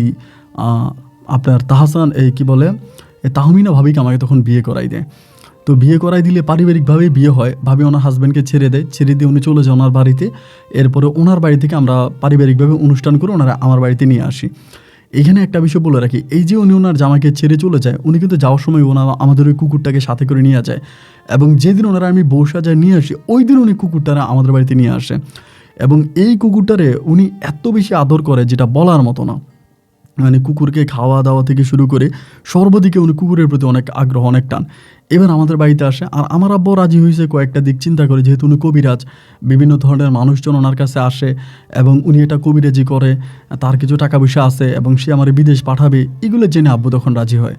আপনার তাহসান তাহমিনা ভাবিকে আমাকে তখন বিয়ে করাই দেয়। তো বিয়ে করাই দিলে পারিবারিকভাবেই বিয়ে হয়, ভাবি ওনার হাজব্যান্ডকে ছেড়ে দিয়ে উনি চলে যায় ওনার বাড়িতে। এরপরে ওনার বাড়ি থেকে আমরা পারিবারিকভাবে অনুষ্ঠান করে ওনারা আমার বাড়িতে নিয়ে আসি। এখানে একটা বিষয় বলে রাখি, এই যে উনি ওনার জামাইকে ছেড়ে চলে যায়, উনি কিন্তু যাওয়ার সময় আমাদের ওই কুকুরটাকে সাথে করে নিয়ে যায়, এবং যেদিন ওনারা আমি বউ সাজায় নিয়ে আসি ওই দিন উনি কুকুরটারা আমাদের বাড়িতে নিয়ে আসে, এবং এই কুকুরটারে উনি এত বেশি আদর করে যেটা বলার মতো না। মানে কুকুরকে খাওয়া দাওয়া থেকে শুরু করে সর্বদিকে উনি কুকুরের প্রতি অনেক আগ্রহ, অনেক টান। এবার আমাদের বাড়িতে আসে, আর আমার আব্বাও রাজি হয়েছে কয়েকটা দিক চিন্তা করে, যেহেতু উনি কবিরাজ, বিভিন্ন ধরনের মানুষজন ওনার কাছে আসে এবং উনি এটা কবিরাজি করে, তার কিছু টাকা পয়সা আছে এবং সে আমার বিদেশ পাঠাবে, এগুলো জেনে আব্বু তখন রাজি হয়।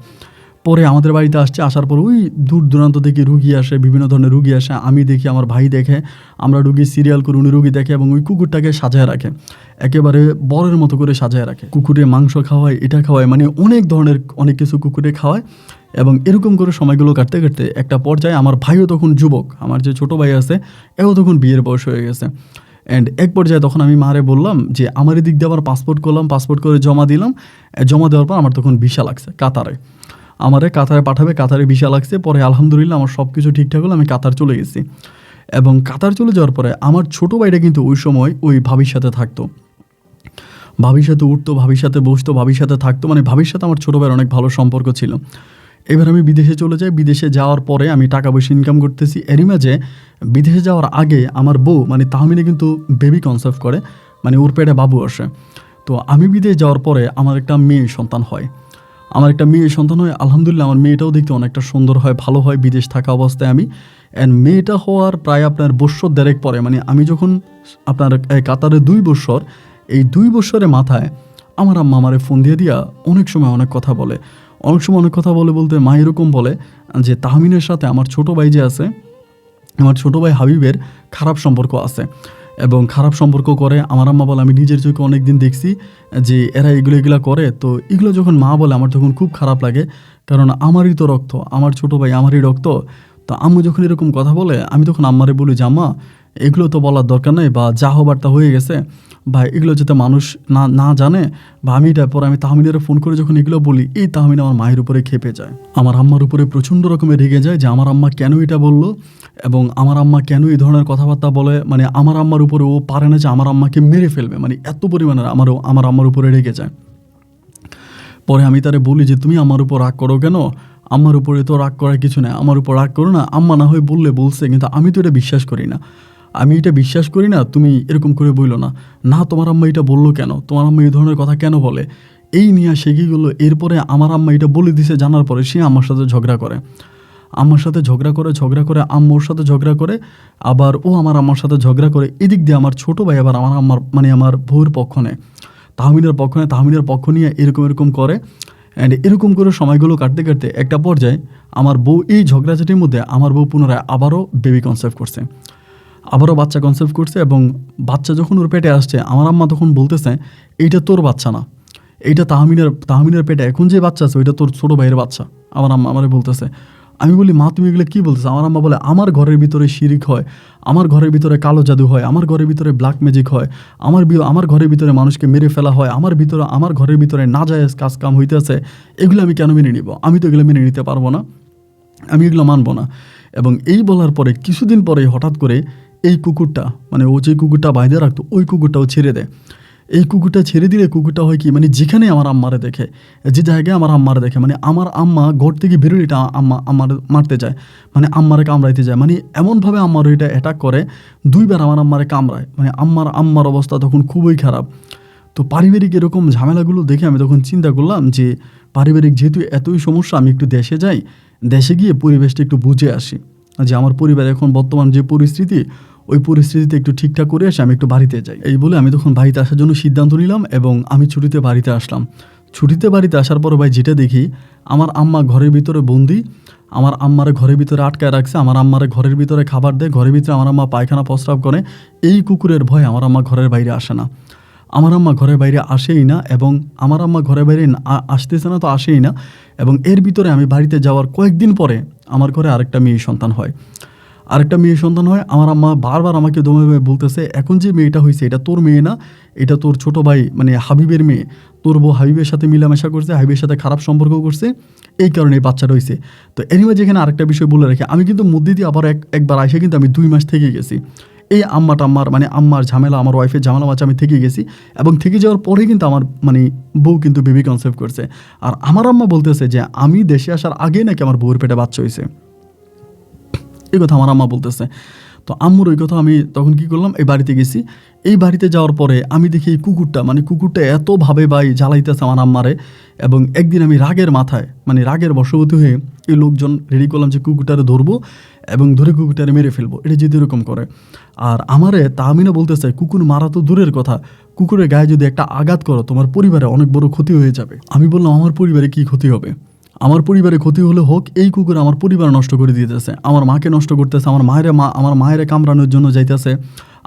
পরে আমাদের বাড়িতে আসার পর ওই দূর দূরান্ত থেকে রুগী আসে, বিভিন্ন ধরনের রুগী আসে, আমি দেখি, আমার ভাই দেখে, আমরা রুগী সিরিয়াল করে উনি রুগী দেখে, এবং ওই কুকুরটাকে সাজায় রাখে, একেবারে বরের মতো করে সাজায় রাখে। কুকুরে মাংস খাওয়ায়, এটা খাওয়ায়, মানে অনেক ধরনের অনেক কিছু কুকুরে খাওয়ায়। এবং এরকম করে সময়গুলো কাটতে কাটতে একটা পর্যায়ে আমার ভাইও তখন যুবক, আমার যে ছোটো ভাই আছে এও তখন বিয়ের বয়স হয়ে গেছে। অ্যান্ড এক পর্যায়ে তখন আমি মারে বললাম যে আমার এদিক দিয়ে আবার পাসপোর্ট করলাম, পাসপোর্ট করে জমা দিলাম, জমা দেওয়ার পর আমার তখন ভিসা লাগছে কাতারে, কাতারে পাঠাবে, কাতারে ভিসা লাগছে। পরে আলহামদুলিল্লাহ আমার সব কিছু ঠিকঠাক হলো, আমি কাতার চলে গেছি। এবং কাতার চলে যাওয়ার পরে আমার ছোটো ভাইটা কিন্তু ওই সময় ওই ভাবির সাথে থাকতো, ভাবির সাথে উঠতো, ভাবির সাথে বসতো, ভাবির সাথে থাকতো, মানে ভাবির সাথে আমার ছোটো ভাইয়ের অনেক ভালো সম্পর্ক ছিল। এবার আমি বিদেশে চলে যাই, বিদেশে যাওয়ার পরে আমি টাকা পয়সা ইনকাম করতেছি। এরই মাঝে বিদেশে যাওয়ার আগে আমার বউ মানে তাহমিনে কিন্তু বেবি কনসেপ্ট করে, মানে ওর পেটে বাবু আসে। তো আমি বিদেশ যাওয়ার পরে আমার একটা মেয়ে সন্তান হয়, আলহামদুলিল্লাহ। আমার মেয়েটাও দেখতে অনেকটা সুন্দর হয়, ভালো হয় বিদেশ থাকা অবস্থায় আমি। অ্যান্ড মেয়েটা হওয়ার প্রায় আপনার বৎসর দেড়েক পরে, মানে আমি যখন আপনার কাতারে 2 বছর, এই 2 বছরের মাথায় আমার আম্মা আমারে ফোন দিয়া অনেক সময় অনেক কথা বলে বলতে মা এরকম বলে যে তাহমিনের সাথে আমার ছোটো ভাই যে আছে, আমার ছোটো ভাই হাবিবের খারাপ সম্পর্ক আছে, এবং খারাপ সম্পর্ক করে। আমার আম্মা বলে, আমি নিজের চোখে অনেক দিন দেখছি যে এরা এগুলা করে। তো এগুলো যখন মা বলে আমার তখন খুব খারাপ লাগে, কারণ আমারই তো রক্ত, আমার ছোট ভাই আমারই রক্ত। তো আম্মু যখন এরকম কথা বলে আমি তখন আম্মারে বলি যে আম্মা এগুলো তো বলার দরকার নেই, বা যা হবার তা হয়ে গেছে, বা এগুলো যাতে মানুষ না না জানে, বা আমি এটা পরে আমি তাহমিনারে ফোন করে যখন এগুলো বলি, এই তাহমিনা আমার মায়ের উপরে খেপে যায়, আমার আম্মার উপরে প্রচণ্ড রকমের রেগে যায় যে আমার আম্মা কেন এটা বললো এবং আমার আম্মা কেন এই ধরনের কথাবার্তা বলে। মানে আমার আম্মার উপরে ও পারে না যে আমার আম্মাকে মেরে ফেলবে, মানে এত পরিমাণে আমার আম্মার উপরে রেগে যায়। পরে আমি তারে বলি যে তুমি আমার উপর রাগ করো কেন, আম্মার উপরে তো রাগ করার কিছু নেই, আমার উপর রাগ করো না, আম্মা না হয় বললে বলছে, কিন্তু আমি তো এটা বিশ্বাস করি না, আমি এটা বিশ্বাস করি না, তুমি এরকম করে বইলো না, না তোমার আম্মা এটা বললো কেন, তোমার আম্মা এই ধরনের কথা কেন বলে, এই নিয়ে সে কি করলো। এরপরে আমার আম্মা এটা বলে দিছে, জানার পরে সে আমার সাথে ঝগড়া করে, আম্মার সাথে ঝগড়া করে আম্মুর সাথে ঝগড়া করে, আবার ও আমার আম্মার সাথে ঝগড়া করে। এদিক দিয়ে আমার ছোটো ভাই আবার আমার আম্মার মানে আমার বউয়ের পক্ষ নেয়, তাহমিনের পক্ষ নিয়ে এরকম করে। অ্যান্ড এরকম করে সময়গুলো কাটতে কাটতে একটা পর্যায়ে আমার বউ এই ঝগড়াঝাটির মধ্যে আমার বউ পুনরায় আবারও বেবি কনসেপ্ট করছে, আবারও বাচ্চা কনসেপ্ট করছে। এবং বাচ্চা যখন ওর পেটে আসছে আমার আম্মা তখন বলতেছে এইটা তোর বাচ্চা না, এইটা তাহমিনের পেটে এখন যে বাচ্চা আছে ওইটা তোর ছোটো ভাইয়ের বাচ্চা। আমার আম্মা আমারে বলতেছে। আমি বলি মা তুমি এগুলো কী বলতেছো। আমার আম্মা বলে আমার ঘরের ভিতরে শিরিক হয়, আমার ঘরের ভিতরে কালো জাদু হয়, আমার ঘরের ভিতরে ব্ল্যাক ম্যাজিক হয়, আমার ঘরের ভিতরে মানুষকে মেরে ফেলা হয়, আমার ঘরের ভিতরে নাজায়েজ কাজ কাম হইতেছে, এগুলো আমি কেন মেনে নিব, আমি তো এগুলো মেনে নিতে পারবো না, আমি এগুলো মানবো না। এবং এই বলার পরে কিছুদিন পরে হঠাৎ করে এই কুকুরটা, মানে ও যে কুকুরটা বাইরে রাখতো ওই কুকুরটাও ছেড়ে দেয়। এই কুকুরটা ছেড়ে দিলে কুকুরটা হয় কি, মানে যেখানে আমার আম্মারে দেখে, যে জায়গায় আমার আম্মারে দেখে, মানে আমার আম্মা ঘর থেকে বেরোলে এটা আম্মারে মারতে যায়, মানে আম্মারে কামড়াইতে যায়, মানে এমনভাবে আম্মার এটা অ্যাটাক করে, 2বার আমার আম্মারে কামড়ায়, মানে আম্মার অবস্থা তখন খুবই খারাপ। তো পারিবারিক এরকম ঝামেলাগুলো দেখে আমি তখন চিন্তা করলাম যে পারিবারিক যেহেতু এতই সমস্যা, আমি একটু দেশে যাই, দেশে গিয়ে পরিবেশটা একটু বুঝে আসি, যে আমার পরিবার এখন বর্তমান যে পরিস্থিতি, ওই পরিস্থিতিতে একটু ঠিকঠাক করে এসে আমি একটু বাড়িতে যাই। এই বলে আমি তখন বাড়িতে আসার জন্য সিদ্ধান্ত নিলাম এবং আমি ছুটিতে বাড়িতে আসলাম। ছুটিতে বাড়িতে আসার পর ভাই যেটা দেখি, আমার আম্মা ঘরের ভিতরে বন্দি, আমার আম্মারে ঘরের ভিতরে আটকায় রাখছে, আমার আম্মারে ঘরের ভিতরে খাবার দেয়, ঘরের ভিতরে আমার আম্মা পায়খানা প্রস্রাব করে। এই কুকুরের ভয় আমার আম্মা ঘরের বাইরে আসে না, আমার আম্মা ঘরের বাইরে আসেই না, এবং আমার আম্মা ঘরের বাইরে আসতেছে না তো আসেই না। এবং এর ভিতরে আমি বাড়িতে যাওয়ার কয়েকদিন পরে আমার ঘরে আরেকটা মেয়ে সন্তান হয়। আমার আম্মা বারবার আমাকে দমে বলতেছে, এখন যে মেয়েটা হয়েছে এটা তোর মেয়ে না, এটা তোর ছোট ভাই মানে হাবিবের মেয়ে, তোর বউ হাবিবের সাথে মিলামেশা করছে, হাবিবের সাথে খারাপ সম্পর্ক করছে, এই কারণে এই বাচ্চাটা হয়েছে। তো এনিওয়ে যেখানে আরেকটা বিষয় বলে রাখি, আমি কিন্তু মধ্যে দিয়ে আবার একবার আইসে কিন্তু আমি 2 মাস থেকে গেছি। এই আম্মার ঝামেলা, আমার ওয়াইফের ঝামেলা মাঝে আমি থেকে গেছি, এবং থেকে যাওয়ার পরে কিন্তু আমার মানে বউ কিন্তু বেবি কনসেপ্ট করছে। আর আমার আম্মা বলতেছে যে আমি দেশে আসার আগে নাকি আমার বউয়ের পেটে বাচ্চা হয়েছে, এই কথা আমার আম্মা বলতেছে। তো আম্মুর ওই কথা আমি তখন কী করলাম, এই বাড়িতে গেছি। এই বাড়িতে যাওয়ার পরে আমি দেখি এই কুকুরটা এতভাবে জ্বালাইতেছে আমার আম্মারে। এবং একদিন আমি রাগের বশবর্তী হয়ে এই লোকজন রেডি করলাম যে কুকুরটারে ধরবো এবং ধরে কুকুরটারে মেরে ফেলবো, এটা যদি এরকম করে। আর আমারে তাহমিনা বলতেছে কুকুর মারা তো দূরের কথা, কুকুরের গায়ে যদি একটা আঘাত করো তোমার পরিবারে অনেক বড় ক্ষতি হয়ে যাবে। আমি বললাম আমার পরিবারে কি ক্ষতি হবে, আমার পরিবারে ক্ষতি হলে হোক, এই কুকুর আমার পরিবার নষ্ট করে দিতেছে, আমার মাকে নষ্ট করতেছে, আমার মায়ের কামড়ানোর জন্য যাইতেছে,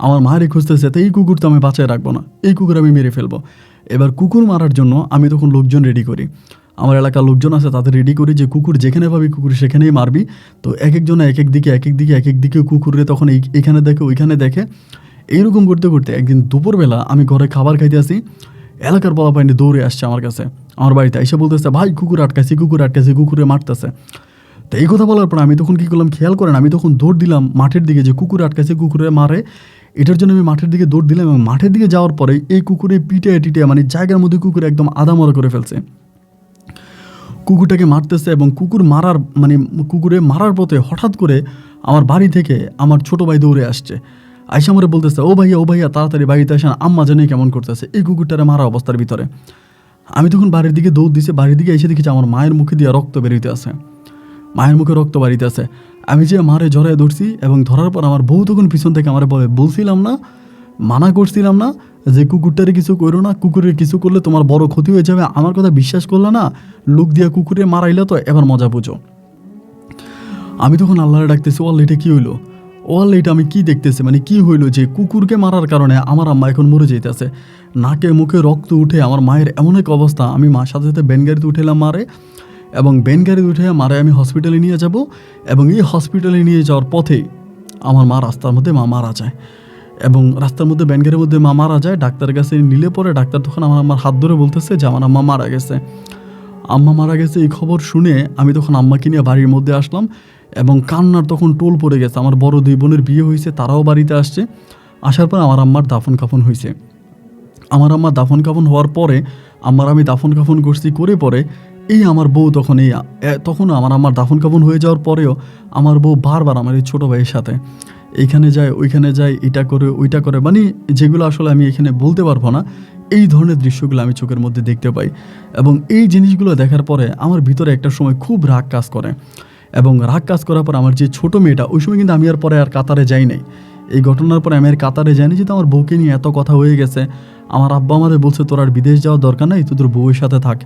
আমার মায়ের খুঁজতেছে। তো এই কুকুর তো আমি বাঁচায় রাখবো না, এই কুকুর আমি মেরে ফেলবো। এবার কুকুর মারার জন্য আমি তখন লোকজন রেডি করি, আমার এলাকার লোকজন আছে তাদের রেডি করি যে কুকুর যেখানে পাবি কুকুর সেখানেই মারবি। তো এক একজনে এক একদিকে কুকুরে তখন এইখানে দেখে ওইখানে দেখে। এইরকম করতে করতে একদিন দুপুরবেলা আমি ঘরে খাবার খাইতে আসি, এলাকার পোলাপাইনি দৌড়ে আসছে আমার কাছে, আমার বাড়িতে এসে বলতেছে ভাই কুকুর আটকাইছি, কুকুরে মারতেছে। তো এই কথা বলার পর আমি তখন কী করলাম খেয়াল করেন, আমি তখন দৌড় দিলাম মাঠের দিকে, যে কুকুর আটকাইছে, কুকুরে মারে, এটার জন্য আমি মাঠের দিকে দৌড় দিলাম। এবং মাঠের দিকে যাওয়ার পরে এই কুকুরে পিটে মানে জায়গার মধ্যে কুকুর একদম আদামরা করে ফেলছে, কুকুরটাকে মারতেছে। এবং কুকুরে মারার পথে হঠাৎ করে আমার বাড়ি থেকে আমার ছোট ভাই দৌড়ে আসছে, আইসা আমারে বলতেছে ও ভাইয়া তাড়াতাড়ি বাড়িতে আসেন, আম্মা জানে কেমন করতেছে এই কুকুরটারে মারা অবস্থার ভিতরে। আমি তখন বাড়ির দিকে দৌড় দিছি, বাড়ির দিকে এসে দেখেছি আমার মায়ের মুখে দিয়ে রক্ত বেরোতে আছে, মায়ের মুখে রক্ত বাড়িতে আছে। আমি যে মারে জড়ায় ধরছি, এবং ধরার পর আমার বউ তখন পিছন থেকে আমার বলছিলাম না, মানা করছিলাম না যে কুকুরটারে কিছু করো না, কুকুরের কিছু করলে তোমার বড় ক্ষতি হয়ে যাবে, আমার কথা বিশ্বাস করলে না, লোক দিয়া কুকুরে মারাইলে তো এবার মজা বুঝো। আমি তখন আল্লাহরে ডাকতেছি, আল্লাহ এটা কী হইলো, ওয়াল্লা এটা আমি কি দেখতেছি, মানে কি হইলো যে কুকুরকে মারার কারণে আমার আম্মা এখন মরে যেতেছে, নাকে মুখে রক্ত উঠে আমার মায়ের এমন এক অবস্থা। আমি মার সাথে সাথে ব্যান গাড়িতে উঠেলাম মারে, এবং ব্যান গাড়িতে উঠে মারে আমি হসপিটালে নিয়ে যাব, এবং এই হসপিটালে নিয়ে যাওয়ার পথে আমার মা রাস্তার মধ্যে মারা যায়, এবং রাস্তার মধ্যে ব্যান গাড়ির মধ্যে মারা যায়। ডাক্তারের কাছে নিলে পরে ডাক্তার তখন আমার হাত ধরে বলতেছে যে আমার আম্মা মারা গেছে। আম্মা মারা গেছে এই খবর শুনে আমি তখন আম্মাকে নিয়ে বাড়ির মধ্যে আসলাম, এবং কান্নার তখন টোল পড়ে গেছে। আমার বড় 2 বোনের বিয়ে হয়েছে, তারাও বাড়িতে আসছে। আসার পর আমার আম্মার দাফন কাফন হয়েছে। আমার আম্মার দাফন কাফন হওয়ার পরে আমি দাফন কাফন করছি, করে পরে এই আমার বউ তখন তখন আমার আম্মার দাফন কাফন হয়ে যাওয়ার পরেও আমার বউ বারবার আমার এই ছোটো ভাইয়ের সাথে এইখানে যায় ওইখানে যায়, এটা করে ওইটা করে, মানে যেগুলো আসলে আমি এখানে বলতে পারবো না, এই ধরনের দৃশ্যগুলো আমি চোখের মধ্যে দেখতে পাই। এবং এই জিনিসগুলো দেখার পরে আমার ভিতরে একটা সময় খুব রাগ কাজ করে, এবং রাগ কাজ করার পর আমার যে ছোটো মেয়েটা, ওই সময় কিন্তু আমি আর পরে আর কাতারে যাই নাই। এই ঘটনার পরে আমি আর কাতারে যাইনি, যেহেতু আমার বউকে নিয়ে এত কথা হয়ে গেছে। আমার আব্বা আমাদের বলছে তোর আর বিদেশ যাওয়ার দরকার নাই, তুই তোর বউয়ের সাথে থাক,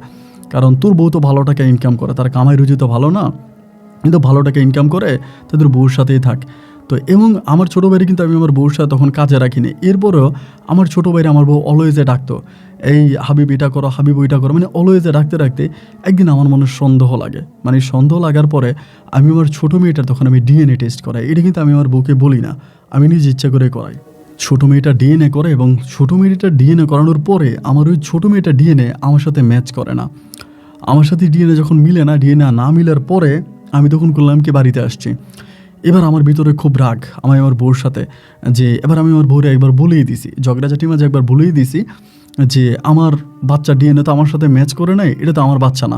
কারণ তোর বউ তো ভালো টাকা ইনকাম করে, তার কামাই রুজি তো ভালো না, কিন্তু ভালো টাকা ইনকাম করে, তো তোর বউর সাথেই থাক। তো এবং আমার ছোটো ভাইরে কিন্তু আমি আমার বউর সাথে তখন কাজে রাখিনি। এরপরেও আমার ছোটো ভাইরে আমার বউ অলওয়েজে ডাকতো, এই হাবিব এটা করো, হাবিব ওইটা করো, মানে অলওয়েজে ডাকতে ডাকতে একদিন আমার মনে সন্দেহ লাগে। মানে সন্দেহ লাগার পরে আমি আমার ছোটো মেয়েটার তখন আমি ডিএনএ টেস্ট করাই। এটা কিন্তু আমি আমার বউকে বলি না, আমি নিজে ইচ্ছা করে করাই। ছোটো মেয়েটা ডিএনএ করে, এবং ছোটো মেয়েটা ডিএনএ করানোর পরে আমার ওই ছোটো মেয়েটা ডিএনএ আমার সাথে ম্যাচ করে না। আমার সাথে ডিএনএ যখন মিলে না, ডিএনএ না মিলার পরে আমি তখন করলাম কি বাড়িতে আসছি। এবার আমার ভিতরে খুব রাগ আমার বউর সাথে, যে এবার আমি আমার বউরে একবার বলেই দিছি, ঝগড়াঝাটি মাঝে একবার বলেই দিছি যে আমার বাচ্চা ডিএনএ তো আমার সাথে ম্যাচ করে নাই, এটা তো আমার বাচ্চা না।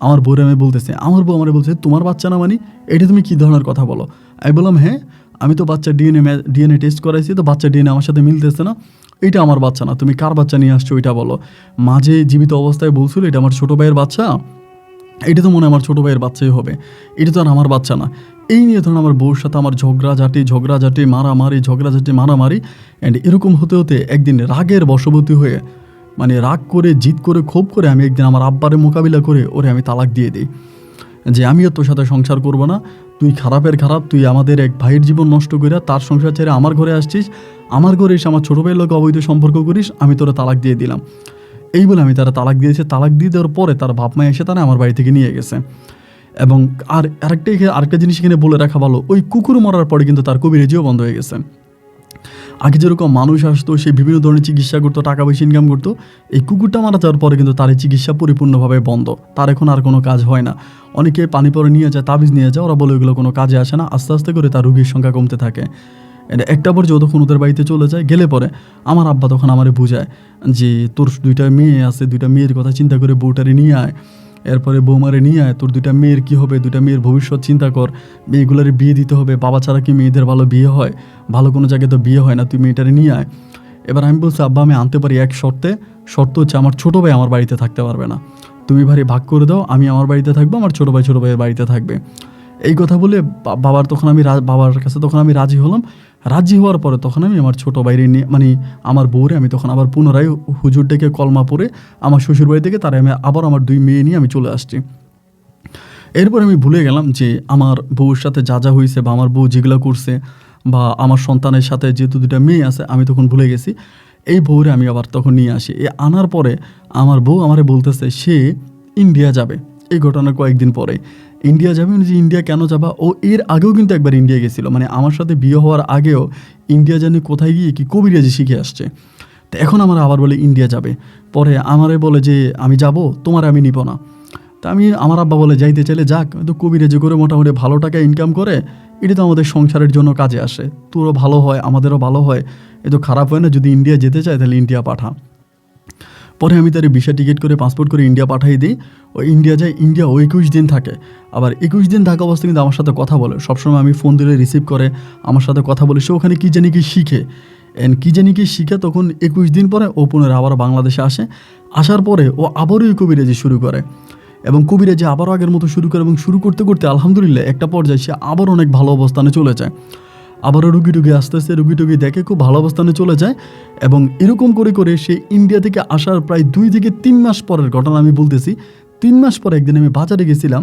আমার বউরে আমি বলতেছি, আমার বউ আমার বলছে তোমার বাচ্চা না, মানে এটা তুমি কী ধরনের কথা বলো? আমি বললাম হ্যাঁ, আমি তো বাচ্চা ডিএনএ টেস্ট করাইছি, তো বাচ্চা ডিএনএ আমার সাথে মিলতেছে না, এটা আমার বাচ্চা না, তুমি কার বাচ্চা নিয়ে আসছো ওইটা বলো। মাঝে জীবিত অবস্থায় বলছিল এটা আমার ছোটো ভাইয়ের বাচ্চা, এটা তো মনে হয় আমার ছোটো ভাইয়ের বাচ্চাই হবে, এটা তো আর আমার বাচ্চা না। এই নিয়ে ধরুন আমার বউর সাথে আমার ঝগড়াঝাটি মারামারি অ্যান্ড এরকম হতে হতে একদিন রাগের বশবর্তী হয়ে, মানে রাগ করে জিদ করে ক্ষোভ করে আমি একদিন আমার আব্বারে মোকাবিলা করে ওরে আমি তালাক দিয়ে দিই, যে আমিও তোর সাথে সংসার করব না, তুই খারাপের খারাপ, তুই আমাদের এক ভাইয়ের জীবন নষ্ট করে তার সংসার ছেড়ে আমার ঘরে আসছিস, আমার ঘরে এসে আমার ছোটো ভাইয়ের লোক অবৈধ সম্পর্ক করিস, আমি তোরা তালাক দিয়ে দিলাম। এই বলে আমি তারা তালাক দিয়েছে। তালাক দিয়ে দেওয়ার পরে তার বাপ মা এসে তারা আমার বাড়ি থেকে নিয়ে গেছে। এবং আরেকটা জিনিস এখানে বলে রাখা ভালো, ওই কুকুর মরার পরে কিন্তু তার কবিরাজিও বন্ধ হয়ে গেছে। আগে যেরকম মানুষ আসতো, সে বিভিন্ন ধরনের চিকিৎসা করতো, টাকা পয়সা ইনকাম করতো, এই কুকুরটা মারা যাওয়ার পরে কিন্তু তার এই চিকিৎসা পরিপূর্ণভাবে বন্ধ, তার এখন আর কোনো কাজ হয় না। অনেকে পানি পরে নিয়ে যায়, তাবিজ নিয়ে যায়, ওরা বলে ওইগুলো কোনো কাজে আসে না, আস্তে আস্তে করে তার রোগীর সংখ্যা কমতে থাকে। একটা পর যতক্ষণ ওদের বাড়িতে চলে যায়, গেলে পরে আমার আব্বা তখন আমারে বুঝায় যে তোর 2টা মেয়ে আছে, 2টা মেয়ের কথা চিন্তা করে বউটারে নিয়ে আয়, এরপরে বৌমারে নিয়ে আয়, তোর 2টা মেয়ের কী হবে, 2টা মেয়ের ভবিষ্যৎ চিন্তা কর, মেয়েগুলোর বিয়ে দিতে হবে, বাবা ছাড়া কি মেয়েদের ভালো বিয়ে হয়, ভালো কোনো জায়গায় তো বিয়ে হয় না, তুই মেয়েটারে নিয়ে আয়। এবার আমি বলছি আব্বা আমি আনতে পারি এক শর্ত হচ্ছে আমার ছোটো ভাই আমার বাড়িতে থাকতে পারবে না, তুমি ভারী ভাগ করে দাও, আমি আমার বাড়িতে থাকবো, আমার ছোটো ভাইয়ের বাড়িতে থাকবে। এই কথা বলে বাবার কাছে তখন আমি রাজি হলাম। রাজি হওয়ার পরে তখন আমি আমার ছোটো বাইরে নিয়ে, মানে আমার বউরে আমি তখন আবার পুনরায় হুজুর ডেকে কলমা পড়ে আমার শ্বশুর বাড়ি থেকে তারা আমি আবার আমার 2 মেয়ে নিয়ে আমি চলে আসছি। এরপর আমি ভুলে গেলাম যে আমার বউর সাথে যা হয়েছে বা আমার বউ যেগুলো করছে বা আমার সন্তানের সাথে যেহেতু 2টা মেয়ে আছে, আমি তখন ভুলে গেছি। এই বউরে আমি আবার তখন নিয়ে আসি। আনার পরে আমার বউ আমারে বলতেছে সে ইন্ডিয়া যাবে। এই ঘটনার কয়েকদিন পরে ইন্ডিয়া যাবে, যে ইন্ডিয়া কেন যাবা, ও এর আগেও কিন্তু একবার ইন্ডিয়া গেছিলো, মানে আমার সাথে বিয়ে হওয়ার আগেও ইন্ডিয়া জানি কোথায় গিয়ে কি কবিরাজি শিখে আসছে। তো এখন আমার আবার বলে ইন্ডিয়া যাবে, পরে আমারে বলে যে আমি যাব, তোমার আমি নিব না। তা আমার আব্বা বলে যাইতে চাইলে যাক, তো কবিরাজি করে মোটামুটি ভালো টাকা ইনকাম করে, এটা তো আমাদের সংসারের জন্য কাজে আসে, তোরও ভালো হয় আমাদেরও ভালো হয়, এ তো খারাপ হয় না, যদি ইন্ডিয়া যেতে চায় তাহলে ইন্ডিয়া পাঠা। পরে আমি তার ভিসা টিকিট করে পাসপোর্ট করে ইন্ডিয়া পাঠিয়ে দিই। ও ইন্ডিয়া যায়, ইন্ডিয়া ও 21 দিন থাকে। আবার 21 দিন থাকা অবস্থা কিন্তু আমার সাথে কথা বলে, সবসময় আমি ফোন দিলে রিসিভ করে, আমার সাথে কথা বলে, সে ওখানে কী জানি কি শিখে তখন 21 দিন পরে ও পুনরায় আবার বাংলাদেশে আসে। আসার পরে ও আবারও এই কবিরাজি শুরু করে, এবং কবিরাজি আবারও আগের মতো শুরু করে, এবং শুরু করতে করতে আলহামদুলিল্লাহ একটা পর্যায়ে সে আবার অনেক ভালো অবস্থানে চলে যায়। আবারও রুগী আসতেছে, রুগী দেখে খুব ভালো অবস্থানে চলে যায়। এবং এরকম করে সে ইন্ডিয়া থেকে আসার প্রায় 2 থেকে 3 মাস পরের ঘটনা আমি বলতেছি। 3 মাস পরে একদিন আমি বাজারে গেছিলাম,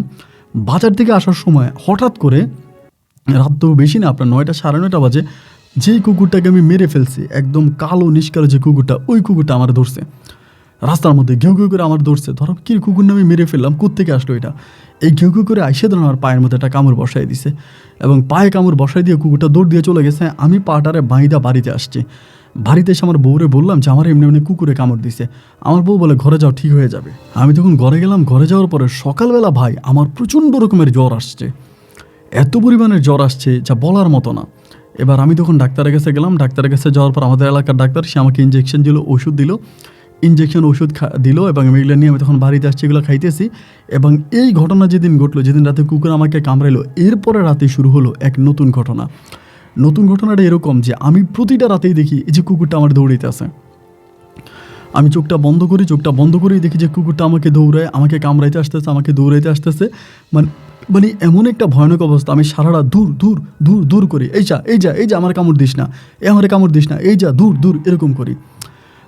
বাজার থেকে আসার সময় হঠাৎ করে রাত তো বেশি না, আপনার 9টা 9:30 বাজে। যেই কুকুরটাকে আমি মেরে ফেলছি, একদম কালো নিষ্কালো যে কুকুরটা, ওই কুকুরটা আমার ধরছে রাস্তার মধ্যে, ঘেউ ঘেউ করে আমার ধরছে। ধরো কি কুকুর না আমি মেরে ফেললাম, কোত্থেকে আসলো এটা? এই ঘেউ ঘেউ করে আইসে ধরুন আমার পায়ের মধ্যে একটা কামড় বসাই দিছে, এবং পায়ে কামড় বসাই দিয়ে কুকুরটা দৌড় দিয়ে চলে গেছে। আমি পাটারে বাইদা বাড়িতে আসছি। বাড়িতে এসে আমার বউরে বললাম যে আমার এমনি এমনি কুকুরে কামড় দিছে। আমার বউ বলে ঘরে যাও, ঠিক হয়ে যাবে। আমি তখন ঘরে গেলাম। ঘরে যাওয়ার পরে সকালবেলা ভাই আমার প্রচণ্ড রকমের জ্বর আসছে, এত পরিমাণের জ্বর আসছে যা বলার মতো না। এবার আমি তখন ডাক্তারের কাছে গেলাম। ডাক্তারের কাছে যাওয়ার পর আমাদের এলাকার ডাক্তার, সে আমাকে ইঞ্জেকশন দিল, ওষুধ দিল, ইঞ্জেকশন ওষুধ দিল, এবং আমি এগুলো নিয়ে আমি তখন বাড়িতে আসছি, এগুলো খাইতেছি। এবং এই ঘটনা যেদিন ঘটলো, যেদিন রাতে কুকুর আমাকে কামড়াইলো, এরপরে রাতে শুরু হলো এক নতুন ঘটনা। নতুন ঘটনাটা এরকম যে আমি প্রতিটা রাতেই দেখি এই যে কুকুরটা আমার দৌড়াইতে আছে। আমি চোখটা বন্ধ করেই দেখি যে কুকুরটা আমাকে দৌড়ায়, আমাকে কামড়াইতে আসতেছে, আমাকে দৌড়াইতে আসতেছে। মানে মানে এমন একটা ভয়ানক অবস্থা। আমি সারা রাত দূর দূর দূর দূর করি, এই যা এই যা এই যা, আমার কামড় দিস না, আমার কামড় দিস না, এই যা দূর দূর, এরকম করি।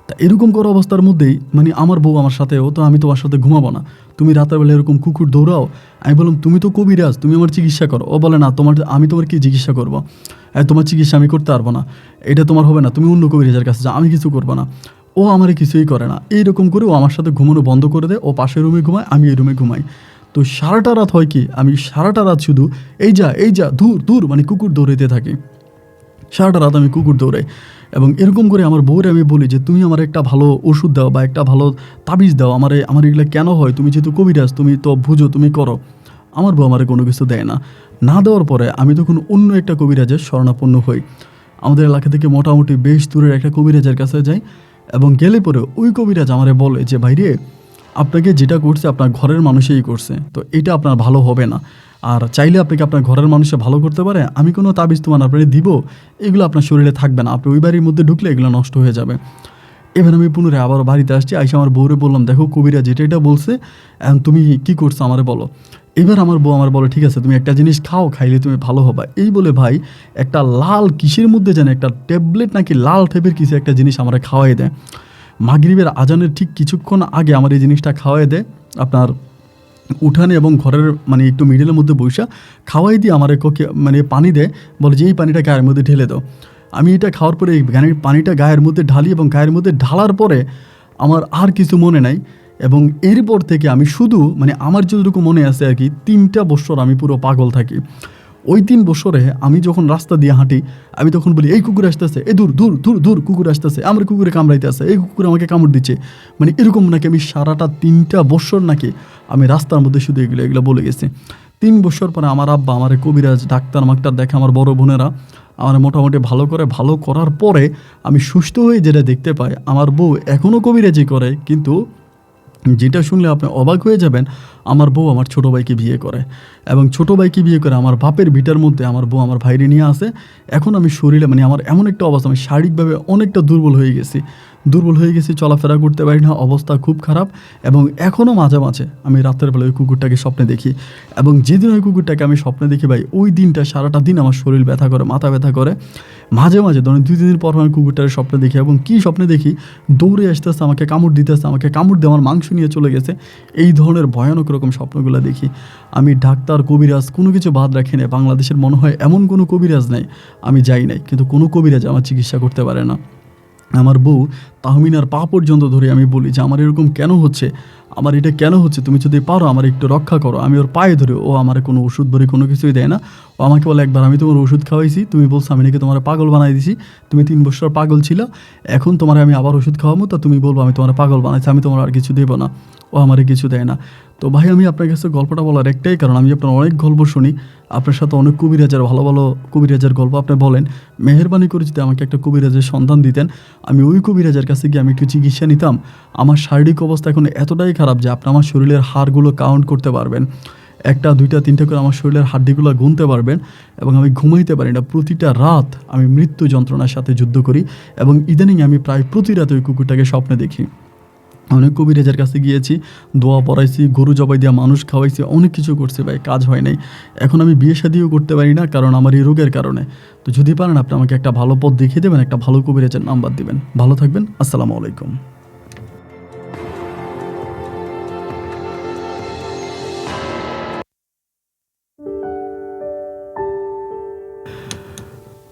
তা এরকম করা অবস্থার মধ্যেই মানে আমার বউ আমার সাথে, ও তো আমি তোমার সাথে ঘুমাবো না, তুমি রাতের বেলা এরকম কুকুর দৌড়াও। আমি বললাম তুমি তো কবিরাজ, তুমি আমার চিকিৎসা করো। ও বলে না, আমি তোমার কি চিকিৎসা করবো? তোমার চিকিৎসা আমি করতে পারবো না, এটা তোমার হবে না, তুমি অন্য কবিরাজের কাছে যাও, আমি কিছু করবো না। ও আমার কিছুই করে না। এইরকম করে ও আমার সাথে ঘুমানো বন্ধ করে দেয়। ও পাশের রুমে ঘুমায়, আমি এই রুমে ঘুমাই। তো সারাটা রাত হয় কি, আমি সারাটা রাত শুধু এই যা দূর দূর মানে কুকুর দৌড়াইতে থাকি। সারাটা রাত আমি কুকুর দৌড়াই। এবং এরকম করে আমার বউরে আমি বলি যে তুমি আমার একটা ভালো ওষুধ দাও বা একটা ভালো তাবিজ দাও, আমার এগুলো কেন হয়, তুমি যেহেতু কবিরাজ, তুমি তো বুঝো, তুমি করো। আমার বউ আমারে কোনো কিছু দেয় না। না দেওয়ার পরে আমি তখন অন্য একটা কবিরাজের শরণাপন্ন হই। আমাদের এলাকা থেকে মোটামুটি বেশ দূরের একটা কবিরাজের কাছে যাই, এবং গেলে পরে ওই কবিরাজ আমারে বলে যে ভাই রে, আপনাকে যেটা করছে আপনার ঘরের মানুষই করছে, তো এটা আপনার ভালো হবে না। আর চাইলে আপনাকে আপনার ঘরের মানুষে ভালো করতে পারে, আমি কোনো তাবিজ তোমার আপনাকে দিব, এগুলো আপনার শরীরে থাকবে না, আপনি ওই বাড়ির মধ্যে ঢুকলে এগুলো নষ্ট হয়ে যাবে। এবার আমি পুনরায় আবার বাড়িতে আসছি, আইসা আমার বউরে বললাম দেখো কবিরাজ এটা বলছে, এখন তুমি কি করছো আমারে বলো। এবার আমার বউ আমার বলে ঠিক আছে, তুমি একটা জিনিস খাও, খাইলে তুমি ভালো হবা। এই বলে ভাই একটা লাল কিসের মধ্যে জানে একটা ট্যাবলেট নাকি লাল টাইপের কিছু একটা জিনিস আমরা খাওয়াই দেয়। মাগরিবের আজানের ঠিক কিছুক্ষণ আগে আমার এই জিনিসটা খাওয়াই দেয় আপনার উঠানে, এবং ঘরের মানে একটু মিডিলের মধ্যে বৈশা খাওয়াই দিয়ে আমার মানে পানি দেয়, বলে যে এই পানিটা গায়ের মধ্যে ঢেলে দাও। আমি এটা খাওয়ার পরে এই পানিটা গায়ের মধ্যে ঢালি, এবং গায়ের মধ্যে ঢালার পরে আমার আর কিছু মনে নাই। এবং এরপর থেকে আমি শুধু মানে আমার যতটুকু মনে আছে আর কি, 3টা বছর আমি পুরো পাগল থাকি। ওই 3 বছরে আমি যখন রাস্তা দিয়ে হাঁটি, আমি তখন বলি এই কুকুর আসতেছে, এই দূর দূর দূর দূর কুকুর আসতেছে, আমার কুকুরে কামড়াইতে আছে, এই কুকুর আমাকে কামড় দিচ্ছে। মানে এরকম নাকি আমি সারাটা 3টা বছর নাকি আমি রাস্তার মধ্যে শুধু এগুলো বলে গেছি। 3 বছর পরে আমার আব্বা আমার কবিরাজ ডাক্তার মাক্তার দেখে, আমার বড় বোনেরা আমার মোটামুটি ভালো করার পরে আমি সুস্থ হয়ে যেটা দেখতে পাই, আমার বউ এখনও কবিরাজি করে, কিন্তু যেটা শুনলে আপনি অবাক হয়ে যাবেন, আমার বউ আমার ছোটো ভাইকে বিয়ে করে, এবং ছোটো ভাইকে বিয়ে করে আমার বাপের ভিটার মধ্যে আমার বউ আমার ভাইরে নিয়ে আসে। এখন আমি শরীরে মানে আমার এমন একটা অবস্থা, আমি শারীরিকভাবে অনেকটা দুর্বল হয়ে গেছি, চলাফেরা করতে পারি না, অবস্থা খুব খারাপ। এবং এখনও মাঝে মাঝে আমি রাতের বেলা ওই কুকুরটাকে স্বপ্নে দেখি, এবং যেদিন ওই কুকুরটাকে আমি স্বপ্নে দেখি ভাই, ওই দিনটা সারাটা দিন আমার শরীর ব্যথা করে, মাথা ব্যথা করে। মাঝে মাঝে ধরুন 2-3 দিন পর আমি কুকুরটাকে স্বপ্নে দেখি, এবং কী স্বপ্নে দেখি, দৌড়ে আসতেছে, আমাকে কামড় দিতেছে, আমাকে কামড় দিয়ে আমার মাংস নিয়ে চলে গেছে। এই ধরনের ভয়ানক রকম স্বপ্নগুলো দেখি। আমি ডাক্তার কবিরাজ কোনো কিছু বাদ রাখি না, বাংলাদেশের মনে হয় এমন কোনো কবিরাজ নাই আমি যাই নাই, কিন্তু কোনো কবিরাজ আমার চিকিৎসা করতে পারে না। আমার বউ তাহমিনার পা পর্যন্ত ধরে আমি বলি যে আমার এরকম কেন হচ্ছে, আমার এটা কেন হচ্ছে, তুমি যদি পারো আমার একটু রক্ষা করো। আমি ওর পায়ে ধরে, ও আমার কোনো ওষুধ ভরে কোনো কিছুই দেয় না। ও আমাকে বলে একবার আমি তোমার ওষুধ খাওয়াইছি, তুমি বলছো আমি নাকি তোমার পাগল বানাই দিছি, তুমি 3 বছর পাগল ছিল, এখন তোমার আমি আবার ওষুধ খাওয়াবো, তা তুমি বলবো আমি তোমার পাগল বানাইছি, আমি তোমার আর কিছু দেবো না। ও আমারে কিছু দেয় না। তো ভাই আমি আপনার কাছে গল্পটা বলার একটাই কারণ, আমি আপনার অনেক গল্প শুনি, আপনার সাথে অনেক কবিরাজের ভালো ভালো কবিরাজের গল্প আপনি বলেন। মেহেরবানি করে যদি আমাকে একটা কবিরাজের সন্ধান দিতেন, আমি ওই কবিরাজের কাছে গিয়ে আমি একটু চিকিৎসা নিতাম। আমার শারীরিক অবস্থা এখন এতটাই খারাপ যে আপনি আমার শরীরের হাড়গুলো কাউন্ট করতে পারবেন, 1টা 2টা 3টা করে আমার শরীরের হাড্ডিগুলো গুনতে পারবেন। এবং আমি ঘুমাইতে পারি না, প্রতিটা রাত আমি মৃত্যু যন্ত্রণার সাথে যুদ্ধ করি, এবং ইদানিং আমি প্রায় প্রতি রাতে ওই কুকুরটাকে স্বপ্নে দেখি। অনেক কবিরাজের কাছে গিয়েছি, দোয়া পড়াইছি, গরু জবাই দিয়া মানুষ খাওয়াইছি, অনেক কিছু করছি ভাই, কাজ হয় নাই। এখন আমি বিয়ে শাদিও করতে পারি না, কারণ আমার এই রোগের কারণে। তো যদি পারেন আপনি আমাকে একটা ভালো পথ দেখিয়ে দেবেন, একটা ভালো কবিরাজের নাম্বার দিবেন। ভালো থাকবেন, আসসালামু আলাইকুম।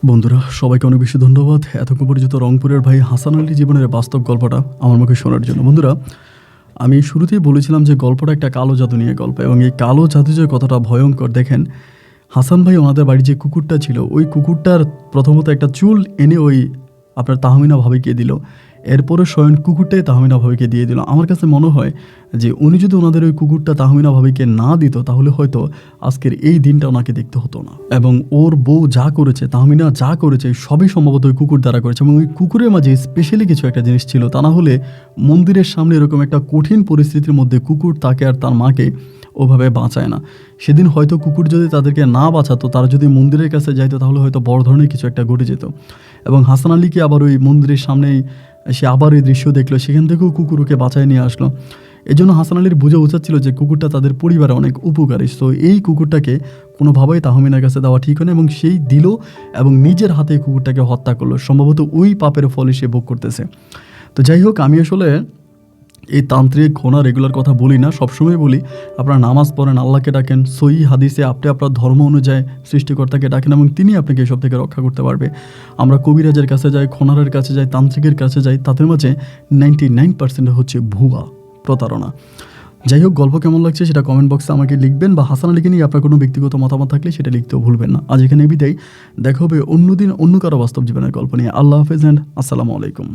বন্ধুরা, সবাইকে অনেক বেশি ধন্যবাদ এতক্ষণ পর্যন্ত রংপুরের ভাই হাসান আলীর জীবনের বাস্তব গল্পটা আমার মুখে শোনার জন্য। বন্ধুরা, আমি শুরুতেই বলেছিলাম যে গল্পটা একটা কালো জাদু নিয়ে গল্প, এবং এই কালো জাদু যে কতটা ভয়ঙ্কর দেখেন। হাসান ভাই ওনাদের বাড়ি যে কুকুরটা ছিল, ওই কুকুরটার প্রথমত একটা চুল এনে ওই আপনার তাহমিনা ভাবিকে দিল, এরপরে স্বয়ং কুকুরটাই তাহমিনা ভাবিকে দিয়ে দিল। আমার কাছে মনে হয় যে উনি যদি ওনাদের ওই কুকুরটা তাহমিনা ভাবিকে না দিত, তাহলে হয়তো আজকের এই দিনটা ওনাকে দেখতে হতো না। এবং ওর বউ যা করেছে, তাহমিনা যা করেছে, সবই সম্ভবত ওই কুকুর দ্বারা করেছে। এবং ওই কুকুরের মাঝে স্পেশালি কিছু একটা জিনিস ছিল, তা না হলে মন্দিরের সামনে এরকম একটা কঠিন পরিস্থিতির মধ্যে কুকুর তাকে আর তার মাকে ওভাবে বাঁচায় না। সেদিন হয়তো কুকুর যদি তাদেরকে না বাঁচাতো, তারা যদি মন্দিরের কাছে যাইতো, তাহলে হয়তো বড় ধরনের কিছু একটা ঘটে যেত। এবং হাসান আলীকে আবার ওই মন্দিরের সামনেই সে আবার এই দৃশ্য দেখলো, সেখান থেকেও কুকুর ওকে বাঁচায় নিয়ে আসলো। এই জন্য হাসান আলীর বোঝা উচিত ছিল যে কুকুরটা তাদের পরিবারে অনেক উপকারী। তো এই কুকুরটাকে কোনোভাবেই তাহমিনার কাছে দেওয়া ঠিক হয় না, এবং সেই দিল এবং নিজের হাতে কুকুরটাকে হত্যা করলো। সম্ভবত ওই পাপের ফলে সে ভোগ করতেছে। তো যাই হোক, আমি আসলে এই তান্ত্রিক ঘোড়া রেগুলার কথা বলি না, সবসময় বলি আপনারা নামাজ পড়েন, আল্লাহকে ডাকেন, সহি হাদিসে আপনি আপনার ধর্ম অনুযায়ী সৃষ্টিকর্তাকে ডাকেন, এবং তিনি আপনাকে এসব থেকে রক্ষা করতে পারবে। আমরা কবিরাজের কাছে যাই, খোনারের কাছে যাই, তান্ত্রিকের কাছে যাই, তাদের মাঝে 99% হচ্ছে ভুয়া, প্রতারণা। যাই হোক, গল্প কেমন লাগছে সেটা কমেন্ট বক্সে আমাকে লিখবেন, বা হাসান আলীকে নিয়ে আপনার কোনো ব্যক্তিগত মতামত থাকলে সেটা লিখতেও ভুলবেন না। আজ এখানে বিদায়, দেখা হবে অন্যদিন অন্য কারো বাস্তব জীবনের গল্প নিয়ে। আল্লাহ হাফেজ অ্যান্ড আসসালামু আলাইকুম।